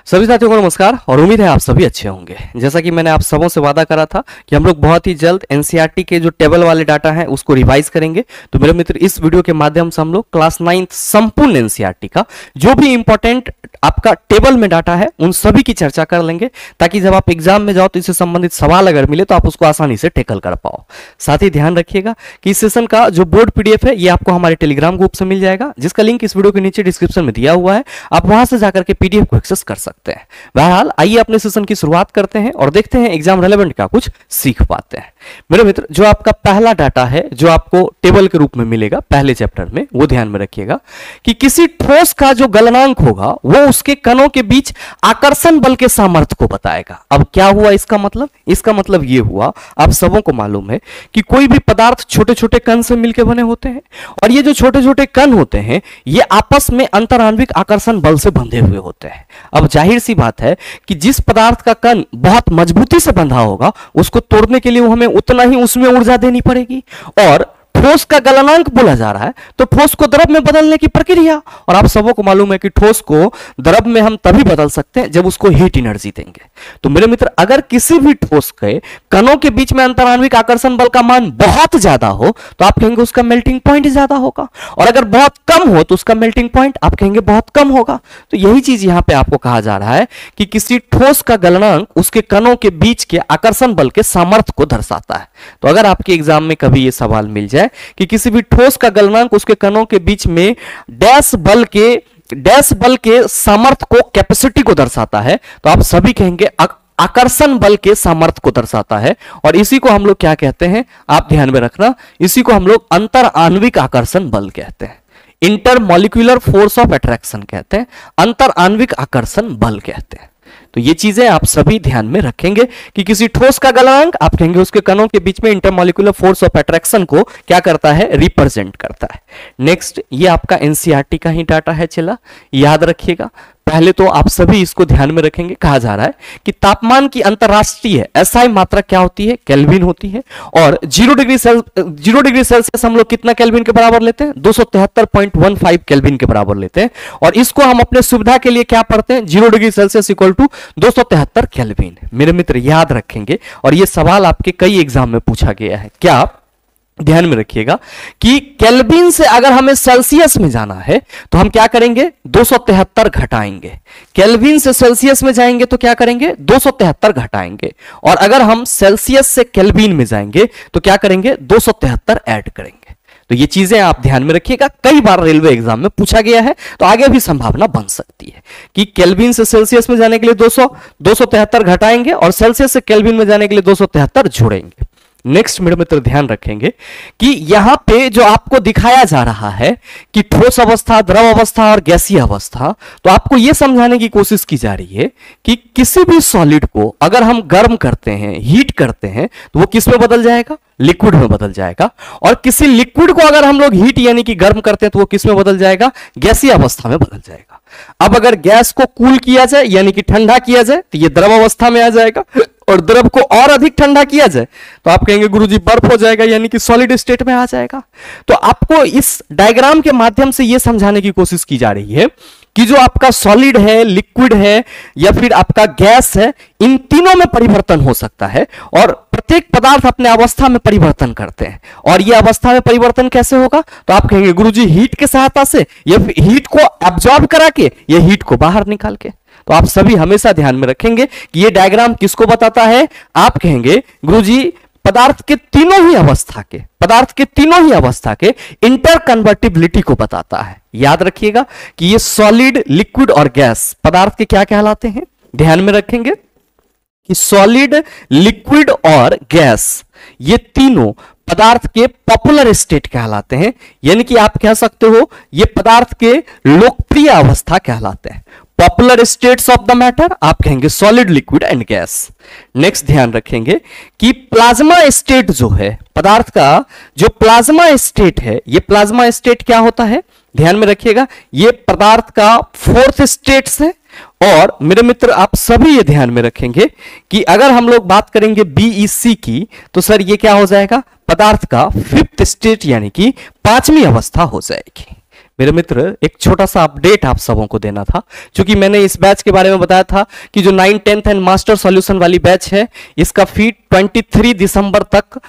सभी साथियों को नमस्कार और उम्मीद है आप सभी अच्छे होंगे। जैसा कि मैंने आप सबों से वादा करा था कि हम लोग बहुत ही जल्द एनसीईआरटी के जो टेबल वाले डाटा हैं उसको रिवाइज करेंगे। तो मेरे मित्र, इस वीडियो के माध्यम से हम लोग क्लास 9th संपूर्ण एनसीईआरटी का जो भी इंपॉर्टेंट आपका टेबल में डाटा है उन सभी की चर्चा कर लेंगे, ताकि जब आप एग्जाम में जाओ तो इससे संबंधित सवाल अगर मिले तो आप उसको आसानी से टैकल कर पाओ। साथ ही ध्यान रखिएगा कि इस सेशन का जो बोर्ड पीडीएफ है ये आपको हमारे टेलीग्राम ग्रुप से मिल जाएगा, जिसका लिंक इस वीडियो के नीचे डिस्क्रिप्शन में दिया हुआ है। आप वहां से जाकर के पीडीएफ को एक्सेस कर सकते हैं। बहरहाल आइए अपने सेशन की शुरुआत करते हैं और देखते हैं एग्जाम रेलेवेंट का कुछ सीख पाते हैं। मेरे मित्र, जो आपका पहला डाटा है जो आपको टेबल के रूप में मिलेगा पहले चैप्टर में, वो ध्यान में रखिएगा कि किसी ठोस का जो गलनांक होगा वो उसके कणों के बीच आकर्षण बल के सामर्थ्य को बताएगा। अब क्या हुआ इसका मतलब ये हुआ, आप सबों को मालूम है कि कोई भी पदार्थ छोटे छोटे कण से मिलकर बने होते हैं और ये जो छोटे छोटे कण होते हैं ये आपस में अंतराण्विक आकर्षण बल से बंधे हुए होते हैं। अब जाहिर सी बात है कि जिस पदार्थ का कण बहुत मजबूती से बंधा होगा उसको तोड़ने के लिए हमें उतना ही उसमें ऊर्जा देनी पड़ेगी। और ठोस का गलनांक बोला जा रहा है तो ठोस को द्रव में बदलने की प्रक्रिया, और आप सबों को मालूम है कि ठोस को द्रव में हम तभी बदल सकते हैं जब उसको हीट एनर्जी देंगे। तो मेरे मित्र, अगर किसी भी ठोस के कणों के बीच में अंतराण्विक आकर्षण बल का मान बहुत ज्यादा हो तो आप कहेंगे उसका मेल्टिंग पॉइंट ज्यादा होगा, और अगर बहुत कम हो तो उसका मेल्टिंग पॉइंट आप कहेंगे बहुत कम होगा। तो यही चीज यहां पे आपको कहा जा रहा है कि किसी ठोस का गलनांक उसके कणों के बीच के आकर्षण बल के सामर्थ्य को दर्शाता है। तो अगर आपके एग्जाम में कभी यह सवाल मिल जाए कि किसी भी ठोस का गलनांक उसके कणों के बीच में डैश बल के सामर्थ्य को, कैपेसिटी को दर्शाता है, तो आप सभी कहेंगे आकर्षण बल के सामर्थ्य को दर्शाता है। और इसी को हम लोग क्या कहते हैं, आप ध्यान में रखना, इसी को हम लोग अंतर आणविक आकर्षण बल कहते हैं, इंटरमॉलिक्यूलर फोर्स ऑफ अट्रैक्शन कहते हैं, अंतर आणविक आकर्षण बल कहते हैं। तो ये चीजें आप सभी ध्यान में रखेंगे कि किसी ठोस का गलनांक आप कहेंगे उसके कणों के बीच में इंटरमॉलिक्यूलर फोर्स ऑफ अट्रैक्शन को क्या करता है, रिप्रेजेंट करता है। नेक्स्ट, ये आपका एनसीईआरटी का ही डाटा है, चला याद रखिएगा। पहले तो आप सभी इसको ध्यान में रखेंगे, कहा जा रहा है कि तापमान की अंतरराष्ट्रीय एसआई मात्रा क्या होती है, केल्विन होती है। और 0 डिग्री सेल्सियस हम लोग कितना केल्विन के बराबर लेते हैं, 273.15 केल्विन के बराबर लेते हैं। और इसको हम अपने सुविधा के लिए क्या पढ़ते हैं, 0 degree Celsius equal to 273 Kelvin. मेरे मित्र याद रखेंगे, और यह सवाल आपके कई एग्जाम में पूछा गया है। क्या आप ध्यान में रखिएगा कि केल्विन से अगर हमें सेल्सियस में जाना है तो हम क्या करेंगे, 273 घटाएंगे। केल्विन से सेल्सियस में जाएंगे तो क्या करेंगे, 273 घटाएंगे। और अगर हम सेल्सियस से केल्विन में जाएंगे तो क्या करेंगे, 273 ऐड करेंगे। तो ये चीजें आप ध्यान में रखिएगा, कई बार रेलवे एग्जाम में पूछा गया है, तो आगे भी संभावना बन सकती है कि केल्विन से सेल्सियस में जाने के लिए 273 घटाएंगे और सेल्सियस से केल्विन में जाने के लिए 273 जोड़ेंगे। नेक्स्ट मेरे मित्र ध्यान रखेंगे कि यहां पे जो आपको दिखाया जा रहा है कि ठोस अवस्था, द्रव अवस्था और गैसीय अवस्था, तो आपको यह समझाने की कोशिश की जा रही है कि किसी भी सॉलिड को अगर हम गर्म करते हैं, हीट करते हैं, तो वो किस में बदल जाएगा, लिक्विड में बदल जाएगा। और किसी लिक्विड को अगर हम लोग हीट यानी कि गर्म करते हैं तो वो किस में बदल जाएगा, गैसीय अवस्था में बदल जाएगा। अब अगर गैस को कूल किया जाए यानी कि ठंडा किया जाए तो ये द्रव अवस्था में आ जाएगा, और द्रव को और अधिक ठंडा किया जाए तो आप कहेंगे गुरुजी बर्फ हो जाएगा यानी कि सॉलिड स्टेट में आ जाएगा। तो आपको इस डायग्राम के माध्यम से यह समझाने की कोशिश की जा रही है कि जो आपका सॉलिड है, लिक्विड है या फिर आपका गैस है, इन तीनों में परिवर्तन हो सकता है और प्रत्येक पदार्थ अपने अवस्था में परिवर्तन करते हैं। और यह अवस्था में परिवर्तन कैसे होगा, तो आप कहेंगे गुरुजी हीट के सहायता से, या हीट को एब्जॉर्ब करा के, या हीट को बाहर निकाल के। तो आप सभी हमेशा ध्यान में रखेंगे कि यह डायग्राम किसको बताता है, आप कहेंगे गुरुजी पदार्थ के तीनों ही अवस्था के इंटरकन्वर्टिबिलिटी को बताता है। याद रखिएगा कि ये सॉलिड, लिक्विड और गैस पदार्थ के क्या कहलाते हैं, ध्यान में रखेंगे कि सॉलिड, लिक्विड और गैस ये तीनों पदार्थ के पॉपुलर स्टेट कहलाते हैं, यानी कि आप कह सकते हो ये पदार्थ के लोकप्रिय अवस्था कहलाते हैं। Popular states of the matter आप कहेंगे solid, liquid and gas. Next ध्यान रखेंगे कि प्लाज्मा स्टेट जो है पदार्थ का, जो प्लाज्मा स्टेट है, ये प्लाज्मा स्टेट क्या होता है, ध्यान में रखिएगा, ये पदार्थ का 4th स्टेट है। और मेरे मित्र आप सभी ये ध्यान में रखेंगे कि अगर हम लोग बात करेंगे बीईसी की तो सर ये क्या हो जाएगा, पदार्थ का 5th स्टेट यानी कि 5वीं अवस्था हो जाएगी। मेरे मित्र एक छोटा सा अपडेट आप सबों को देना था, क्योंकि मैंने इस बैच के बारे में बताया था कि जो 9, 10th एंड मास्टर सॉल्यूशन वाली बैच है, इसका फी 23 दिसंबर तक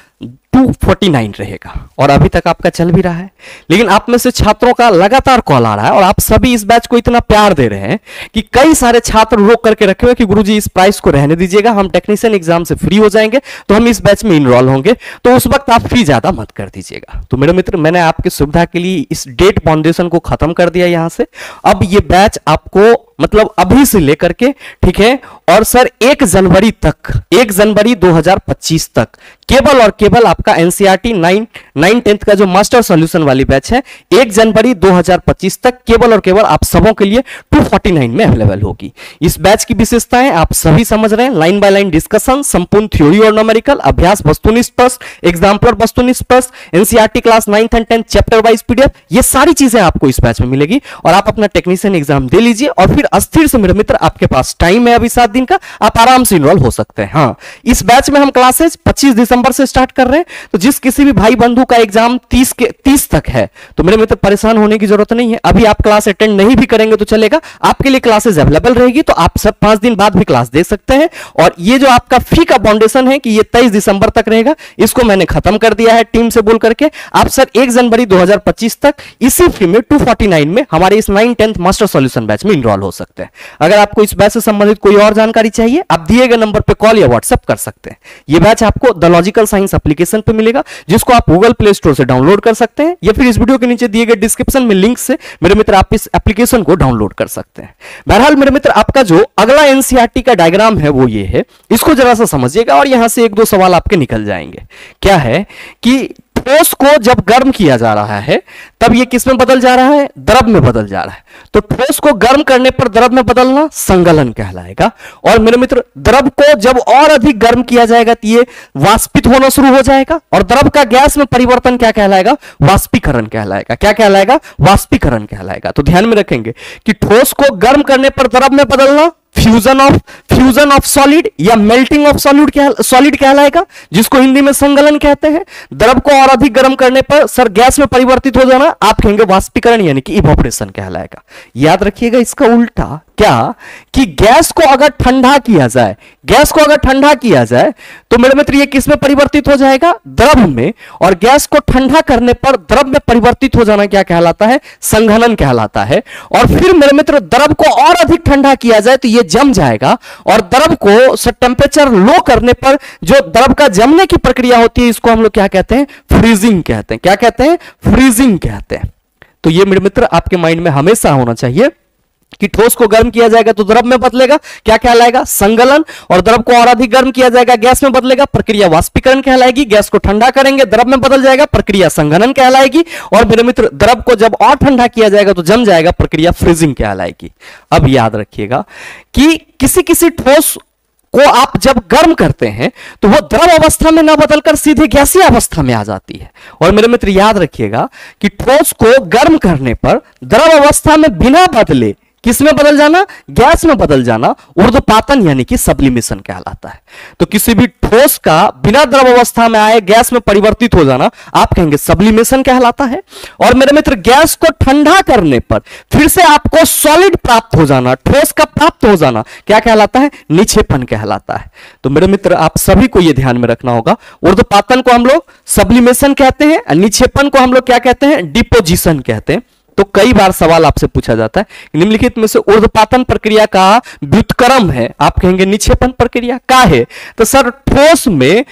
249 रहेगा और अभी तक आपका चल भी रहा है। लेकिन आप में से छात्रों का लगातार कॉल आ रहा है और आप सभी इस बैच को इतना प्यार दे रहे हैं कि कई सारे छात्र रोक करके रखे हुए कि गुरुजी इस प्राइस को रहने दीजिएगा, हम टेक्नीशियन एग्जाम से फ्री हो जाएंगे तो हम इस बैच में इनरोल होंगे, तो उस वक्त आप फी ज्यादा मत कर दीजिएगा। तो मेरे मित्र, मैंने आपकी सुविधा के लिए इस डेट फाउंडेशन को खत्म कर दिया यहां से। अब ये बैच आपको मतलब अभी से लेकर के, ठीक है, और सर 1 जनवरी तक, 1 जनवरी 2025 तक केवल और केवल आपका एनसीईआरटी 9, 10th का जो मास्टर सॉल्यूशन वाली बैच है 1 जनवरी 2025 तक केवल और केवल आप सबों के लिए 249 में अवेलेबल होगी। इस बैच की विशेषताएं आप सभी समझ रहे हैं, लाइन बाय लाइन डिस्कशन, संपूर्ण थ्योरी और न्यूमेरिकल, अभ्यास वस्तुनिष्ठ प्रश्न, एग्जाम्पलर वस्तुनिष्ठ प्रश्न, NCERT class 9th and 10th chapter wise PDF, ये सारी चीजें आपको इस बैच में मिलेगी और आप अपना टेक्नीशियन एग्जाम दे लीजिए और फिर अस्थिर से मेरे मित्र आपके पास टाइम है अभी 7 दिन का, आप आराम से इनरोल हो सकते हैं। हाँ, इस बैच में हम क्लासेस 25 दिसंबर से स्टार्ट कर रहे हैं, तो जिस किसी भी भाई बंधु का एग्जाम 30 तक है तो मेरे मित्र परेशान होने की जरूरत नहीं है। अभी आप क्लास अटेंड नहीं भी करेंगे तो चलेगा, आपके लिए क्लासेस अवेलेबल रहेगी, तो आप सब 5 दिन बाद भी क्लास दे सकते हैं। और ये जो आपका फी का फाउंडेशन है कि ये 23 दिसंबर तक रहेगा, इसको मैंने खत्म कर दिया है टीम से बोल करके। आप सर 1 जनवरी 2025 तक इसी फी में 249 में हमारे इस 9, 10th मास्टर सॉल्यूशन बैच में इनरोल हो सकते हैं। अगर आपको इस बैच से संबंधित कोई और जानकारी चाहिए, आप दिए गए नंबर पर कॉल या व्हाट्सएप कर सकते हैं। यह बैच आपको द लॉजिकल साइंस एप्लीकेशन पे मिलेगा, जिसको आप गूगल प्ले स्टोर से डाउनलोड कर सकते हैं या फिर इस वीडियो के नीचे दिए गए डिस्क्रिप्शन में लिंक से मेरे मित्र आप इस एप्लीकेशन को डाउनलोड कर सकते हैं। बहरहाल मेरे मित्र, आपका जो अगला एनसीईआरटी का डायग्राम है वो ये है, इसको जरा सा समझिएगा और यहां से 1-2 सवाल आपके निकल जाएंगे। क्या है कि ठोस को जब गर्म किया जा रहा है तब ये किस में बदल जा रहा है? द्रव में बदल जा रहा है। तो ठोस को गर्म करने पर द्रव में बदलना संगलन कहलाएगा। और मेरे मित्र, द्रव को जब और अधिक गर्म किया जाएगा तो ये वाष्पित होना शुरू हो जाएगा और द्रव का गैस में परिवर्तन क्या कहलाएगा? वाष्पीकरण कहलाएगा। क्या कहलाएगा? वाष्पीकरण कहलाएगा। तो ध्यान में रखेंगे कि ठोस को गर्म करने पर द्रव में बदलना फ्यूजन ऑफ सॉलिड या मेल्टिंग ऑफ सॉलिड कहलाएगा, जिसको हिंदी में संगलन कहते हैं। द्रव को और अधिक गर्म करने पर सर गैस में परिवर्तित हो जाना आप कहेंगे वाष्पीकरण यानी कि इवोपरेशन कहलाएगा। याद रखिएगा इसका उल्टा क्या कि गैस को अगर ठंडा किया जाए, तो मेरे मित्र ये किस में परिवर्तित हो जाएगा? द्रव में। और गैस को ठंडा करने पर द्रव में परिवर्तित हो जाना क्या कहलाता है? संघनन कहलाता है। और फिर मेरे मित्र, द्रव को और अधिक ठंडा किया जाए तो ये जम जाएगा और द्रव को टेम्परेचर लो करने पर जो द्रव का जमने की प्रक्रिया होती है, इसको हम लोग क्या कहते हैं? फ्रीजिंग कहते हैं। क्या कहते हैं? फ्रीजिंग कहते हैं। तो ये मेरे मित्र आपके माइंड में हमेशा होना चाहिए कि ठोस को गर्म किया जाएगा तो द्रव में बदलेगा, क्या कहलाएगा? संगलन। और द्रव को और अधिक गर्म किया जाएगा, गैस में बदलेगा, प्रक्रिया वाष्पीकरण कहलाएगी। गैस को ठंडा करेंगे, द्रव में बदल जाएगा, प्रक्रिया संघनन कहलाएगी। और मेरे मित्र, द्रव को जब और ठंडा किया जाएगा तो जम जाएगा, प्रक्रिया फ्रीजिंग कहलाएगी। अब याद रखिएगा कि किसी ठोस को आप जब गर्म करते हैं तो वो द्रव अवस्था में ना बदलकर सीधे गैसीय अवस्था में आ जाती है। और मेरे मित्र याद रखिएगा कि ठोस को गर्म करने पर द्रव अवस्था में बिना बदले किस में बदल जाना? गैस में बदल जाना ऊर्ध्वपातन यानी कि सब्लिमेशन कहलाता है। तो किसी भी ठोस का बिना द्रव अवस्था में आए गैस में परिवर्तित हो जाना आप कहेंगे सब्लिमेशन कहलाता है। और मेरे मित्र, गैस को ठंडा करने पर फिर से आपको सॉलिड प्राप्त हो जाना, ठोस का प्राप्त हो जाना क्या कहलाता है? निक्षेपण कहलाता है। तो मेरे मित्र, आप सभी को यह ध्यान में रखना होगा, ऊर्ध्वपातन को हम लोग सब्लिमेशन कहते हैं, निक्षेपण को हम लोग क्या कहते हैं? डिपोजिशन कहते हैं। तो कई बार सवाल आपसे पूछा जाता है निम्नलिखित में से ऊर्ध्वपातन प्रक्रिया का व्युत्क्रम है, आप कहेंगे निक्षेपण प्रक्रिया का है। तो सर ठोस में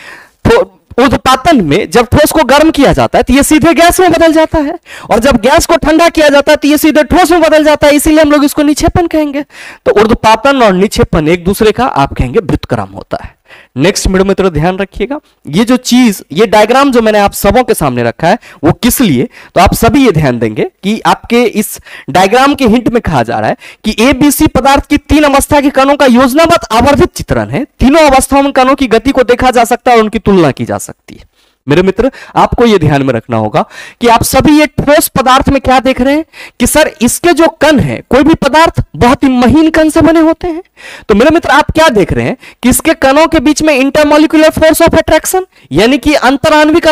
ऊर्ध्वपातन में जब ठोस को गर्म किया जाता है तो ये सीधे गैस में बदल जाता है और जब गैस को ठंडा किया जाता है तो ये सीधे ठोस में बदल जाता है, इसीलिए हम लोग इसको निक्षेपण कहेंगे। तो ऊर्ध्वपातन और निक्षेपण एक दूसरे का आप कहेंगे व्युत्क्रम होता है। नेक्स्ट मेरे मित्र ध्यान रखिएगा, ये जो चीज, ये डायग्राम जो मैंने आप सबों के सामने रखा है वो किस लिए, तो आप सभी ये ध्यान देंगे कि आपके इस डायग्राम के हिंट में कहा जा रहा है कि ABC पदार्थ की 3 अवस्था के कणों का योजनाबद्ध आवर्धित चित्रण है। तीनों अवस्थाओं में कणों की गति को देखा जा सकता है और उनकी तुलना की जा सकती है। मेरे मित्र, आपको यह ध्यान में रखना होगा कि आप सभी ये ठोस पदार्थ में क्या देख रहे हैं कि सर इसके जो कण है, कोई भी पदार्थ बहुत ही महीन कण से बने होते हैं। तो मेरे मित्र, आप क्या देख रहे हैं कि इसके कणों के बीच में इंटरमॉलिक्यूलर फोर्स ऑफ अट्रैक्शन यानी कि अंतराण्विक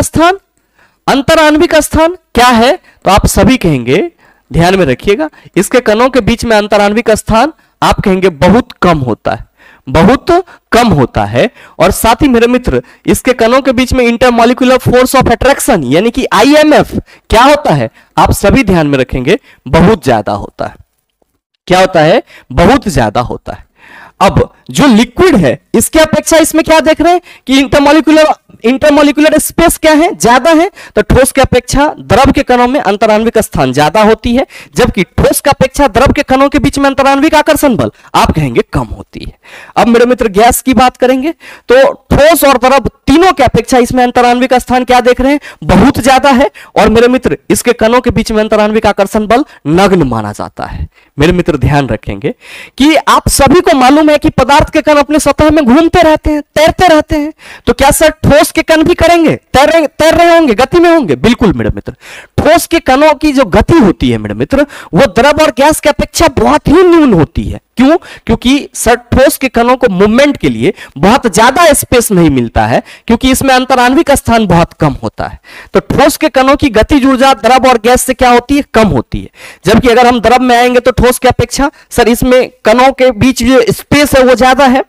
स्थान क्या है? तो आप सभी कहेंगे ध्यान में रखिएगा, इसके कणों के बीच में अंतराण्विक स्थान आप कहेंगे बहुत कम होता है, बहुत कम होता है। और साथ ही मेरे मित्र इसके कणों के बीच में इंटरमॉलिक्यूलर फोर्स ऑफ अट्रैक्शन यानी कि IMF क्या होता है, आप सभी ध्यान में रखेंगे, बहुत ज्यादा होता है। क्या होता है, बहुत ज्यादा होता है। अब जो लिक्विड है इसके अपेक्षा इसमें क्या देख रहे हैं कि इंटरमॉलिक्यूलर स्पेस क्या है, ज्यादा है। तो ठोस के अपेक्षा द्रव के कणों में अंतराण्विक स्थान ज्यादा होती है, जबकि ठोस के अपेक्षा द्रव के कणों के बीच में अंतराण्विक आकर्षण बल आप कहेंगे कम होती है। अब मेरे मित्र गैस की बात करेंगे तो ठोस और द्रव तीनों के अपेक्षा इसमें अंतराण्विक स्थान क्या देख रहे हैं, बहुत ज्यादा है। और मेरे मित्र इसके कणों के बीच में अंतराण्विक आकर्षण बल नगण्य माना जाता है। मेरे मित्र ध्यान रखेंगे कि आप सभी को मालूम है कि पदार्थ के कण अपने सतह में घूमते रहते हैं, तैरते रहते हैं। तो क्या सर ठोस के कण भी करेंगे, तैर रहे होंगे, गति में होंगे? बिल्कुल मेरे मित्र, ठोस के कणों की जो गति होती है मेरे मित्र वो द्रव और गैस की अपेक्षा बहुत ही न्यून होती है। क्यों? क्योंकि सर ठोस के कणों को मूवमेंट के लिए बहुत ज्यादा स्पेस नहीं मिलता है, क्योंकि इसमें अंतराण्विक स्थान बहुत कम होता है। तो ठोस के कणों की गतिज ऊर्जा द्रव और गैस से क्या होती है, कम होती है। जबकि अगर हम द्रव में आएंगे तो ठोस की अपेक्षा सर इसमें कणों के बीच जो स्पेस है वो ज्यादा है।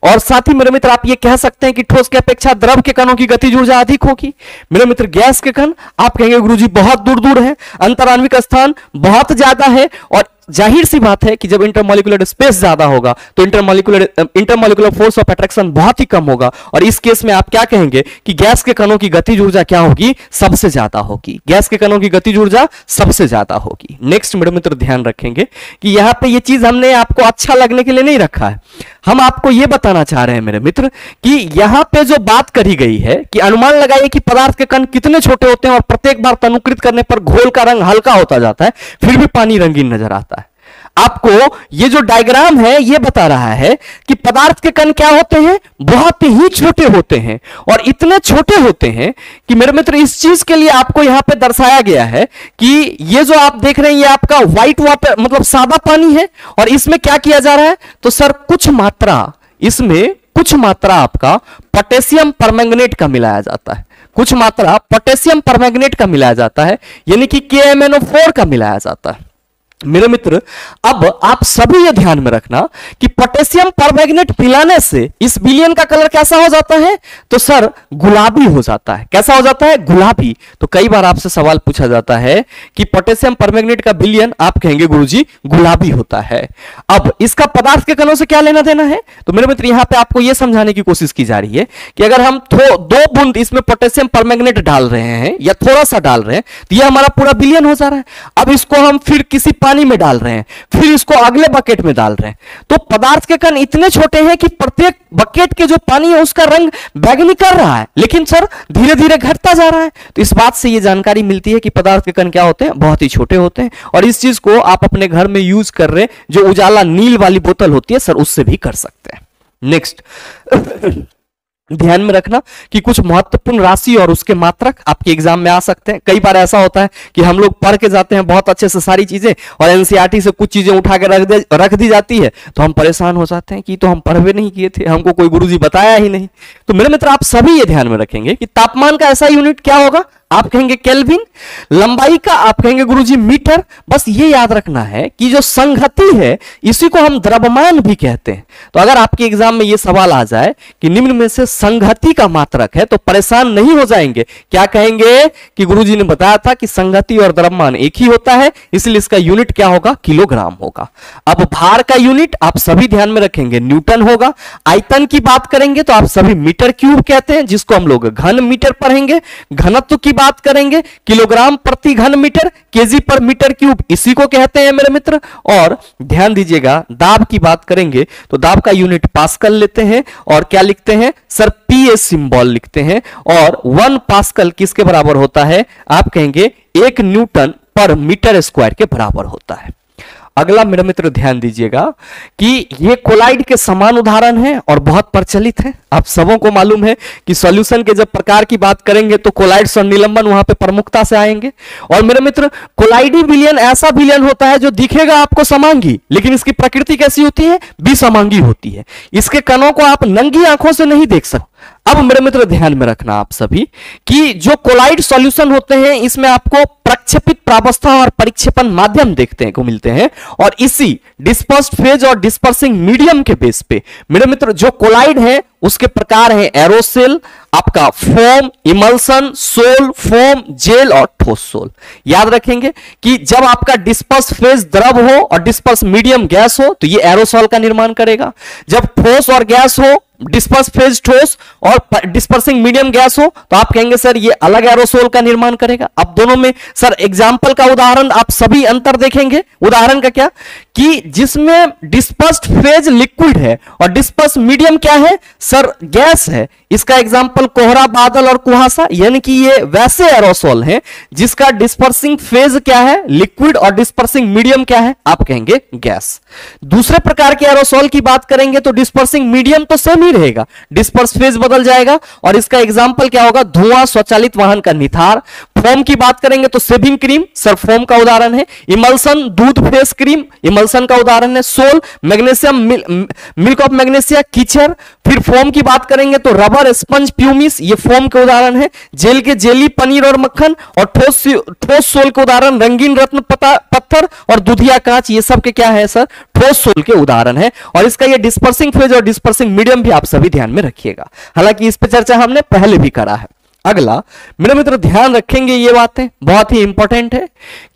और साथ ही मेरे मित्र आप ये कह सकते हैं कि ठोस की अपेक्षा द्रव के कणों की गतिज ऊर्जा अधिक होगी। मेरे मित्र गैस के कण आप कहेंगे गुरुजी बहुत दूर दूर है, अंतराण्विक स्थान बहुत ज्यादा है। और जाहिर सी बात है कि जब इंटरमॉलिक्यूलर स्पेस ज्यादा होगा तो इंटरमॉलिक्यूलर फोर्स ऑफ अट्रैक्शन बहुत ही कम होगा। और इस केस में आप क्या कहेंगे कि गैस के कणों की गतिज ऊर्जा क्या होगी, सबसे ज्यादा होगी। गैस के कणों की गतिज ऊर्जा सबसे ज्यादा होगी। नेक्स्ट मेरे मित्र ध्यान रखेंगे कि यहां पे ये चीज हमने आपको अच्छा लगने के लिए नहीं रखा है, हम आपको यह बताना चाह रहे हैं मेरे मित्र कि यहां पे जो बात करी गई है कि अनुमान लगाइए कि पदार्थ के कण कितने छोटे होते हैं और प्रत्येक बार तनुकृत करने पर घोल का रंग हल्का होता जाता है, फिर भी पानी रंगीन नजर आता है। आपको ये जो डायग्राम है ये बता रहा है कि पदार्थ के कण क्या होते हैं, बहुत ही छोटे होते हैं। और इतने छोटे होते हैं कि मेरे मित्र इस चीज के लिए आपको यहां पे दर्शाया गया है कि ये जो आप देख रहे हैं ये आपका व्हाइट वाटर मतलब सादा पानी है। और इसमें क्या किया जा रहा है, तो सर इसमें कुछ मात्रा आपका पोटेशियम परमैंगनेट का मिलाया जाता है, कुछ मात्रा पोटेशियम परमैंगनेट का मिलाया जाता है, यानी कि KMnO4 का मिलाया जाता है। मेरे मित्र अब आप सभी ये ध्यान में रखना कि पोटेशियम परमैंगनेट पिलाने से इस विलयन का कलर कैसा हो जाता है, तो सर गुलाबी हो जाता है। कैसा हो जाता है, गुलाबी। तो कई बार आपसे सवाल पूछा जाता है कि पोटेशियम परमैंगनेट का विलयन आप कहेंगे गुरुजी गुलाबी होता है। अब इसका पदार्थ के कणों से क्या लेना देना है, तो मेरे मित्र यहां पे आपको यह समझाने की कोशिश की जा रही है कि अगर हम 2 बूंद इसमें पोटेशियम परमैंगनेट डाल रहे हैं या थोड़ा सा डाल रहे हैं तो यह हमारा पूरा विलयन हो जा रहा है। अब इसको हम फिर किसी पानी में डाल रहे हैं, फिर इसको अगले बकेट में डाल रहे हैं, तो पदार्थ के कण इतने छोटे हैं कि प्रत्येक बकेट के जो पानी है उसका रंग बैंगनी कर रहा है, लेकिन सर धीरे धीरे घटता जा रहा है। तो इस बात से यह जानकारी मिलती है कि पदार्थ के कण क्या होते हैं, बहुत ही छोटे होते हैं। और इस चीज को आप अपने घर में यूज कर रहे जो उजाला नील वाली बोतल होती है सर उससे भी कर सकते हैं। नेक्स्ट ध्यान में रखना कि कुछ महत्वपूर्ण राशि और उसके मात्रक आपके एग्जाम में आ सकते हैं। कई बार ऐसा होता है कि हम लोग पढ़ के जाते हैं बहुत अच्छे से सारी चीजें और एनसीईआरटी से कुछ चीजें उठा के रख दी जाती है, तो हम परेशान हो जाते हैं कि तो हम पढ़वे नहीं किए थे, हमको कोई गुरुजी बताया ही नहीं। तो मेरे मित्र आप सभी ये ध्यान में रखेंगे कि तापमान का ऐसा यूनिट क्या होगा, आप कहेंगे केल्विन। लंबाई का आप कहेंगे गुरुजी मीटर। बस ये याद रखना है कि जो संघति है इसी को हम द्रव्यमान भी कहते हैं। तो अगर आपके एग्जाम में ये सवाल आ जाए कि निम्न में से संघति का मात्रक है तो परेशान नहीं हो जाएंगे। क्या कहेंगे कि गुरुजी ने बताया था कि संघति और द्रव्यमान एक ही होता है, इसलिए इसका यूनिट क्या होगा, किलोग्राम होगा। अब भार का यूनिट आप सभी ध्यान में रखेंगे न्यूटन होगा। आयतन की बात करेंगे तो आप सभी मीटर क्यूब कहते हैं, जिसको हम लोग घन मीटर पढ़ेंगे। घनत्व की बात करेंगे किलोग्राम प्रति घन मीटर, केजी पर मीटर क्यूब इसी को कहते हैं मेरे मित्र। और ध्यान दीजिएगा दाब की बात करेंगे तो दाब का यूनिट पास्कल लेते हैं और क्या लिखते हैं सर, पीए सिंबल लिखते हैं। और 1 पास्कल किसके बराबर होता है, आप कहेंगे 1 न्यूटन पर मीटर स्क्वायर के बराबर होता है। अगला मेरे मित्र ध्यान दीजिएगा कि ये कोलाइड के समान उदाहरण है और बहुत प्रचलित है। आप सबों को मालूम है कि सॉल्यूशन के जब प्रकार की बात करेंगे तो कोलाइड्स और निलंबन वहां पे प्रमुखता से आएंगे। और मेरे मित्र कोलाइडी विलयन ऐसा विलयन होता है जो दिखेगा आपको समांगी, लेकिन इसकी प्रकृति कैसी होती है, विसमांगी होती है। इसके कणों को आप नंगी आंखों से नहीं देख सकते, अब मेरे मित्र ध्यान में रखना आप सभी कि जो कोलाइड सॉल्यूशन होते हैं इसमें आपको प्रक्षेपित प्रावस्था और परिक्षेपण माध्यम देखते हैं को मिलते हैं, और इसी डिस्पर्स्ड फेज और डिस्पर्सिंग मीडियम के बेस पे मेरे मित्र जो कोलाइड है उसके प्रकार है एरोसेल, आपका foam, emulsion, sol, foam, gel और ठोस सोल। याद रखेंगे कि जब आपका डिस्पर्स फेज द्रव हो और डिस्पर्स मीडियम गैस हो तो ये एरोसोल का निर्माण करेगा। जब ठोस और गैस हो, डिस्पर्स फेज ठोस और डिस्पर्सिंग मीडियम गैस हो तो आप कहेंगे सर ये अलग एरोसोल का निर्माण करेगा। अब दोनों में सर एग्जांपल का उदाहरण आप सभी अंतर देखेंगे। उदाहरण का क्या कि जिसमें डिस्पर्स्ड फेज लिक्विड है और डिस्पर्स मीडियम क्या है सर गैस है, इसका एग्जांपल कोहरा, बादल और कुहासा, यानी कि ये वैसे एरोसोल हैं जिसका डिस्पर्सिंग फेज क्या है लिक्विड और डिस्पर्सिंग मीडियम क्या है आप कहेंगे गैस। दूसरे प्रकार के एरोसोल की बात करेंगे तो डिस्पर्सिंग मीडियम तो सेम ही रहेगा, डिस्पर्स फेज बदल जाएगा और इसका एग्जांपल क्या होगा धुआं, स्वचालित वाहन का निथार। फोम की बात करेंगे तो सेविंग क्रीम सर फोम का उदाहरण है। इमल्सन दूध फेस क्रीम इमल्सन का उदाहरण है। Sol magnesium milk of magnesia कीचड़। फिर फोम की बात करेंगे तो रबर, स्पंज, प्यूमिस ये फोम के उदाहरण है। जेल के जेली, पनीर और मक्खन। और ठोस सोल के उदाहरण रंगीन रत्न पत्थर और दुधिया कांच, ये सब के क्या है सर ठोस सोल के उदाहरण है। और इसका ये डिस्पर्सिंग फेज और डिस्पर्सिंग मीडियम भी आप सभी ध्यान में रखिएगा, हालांकि इस पर चर्चा हमने पहले भी करा है। अगला मेरे मित्र ध्यान रखेंगे ये बातें बहुत ही इंपॉर्टेंट है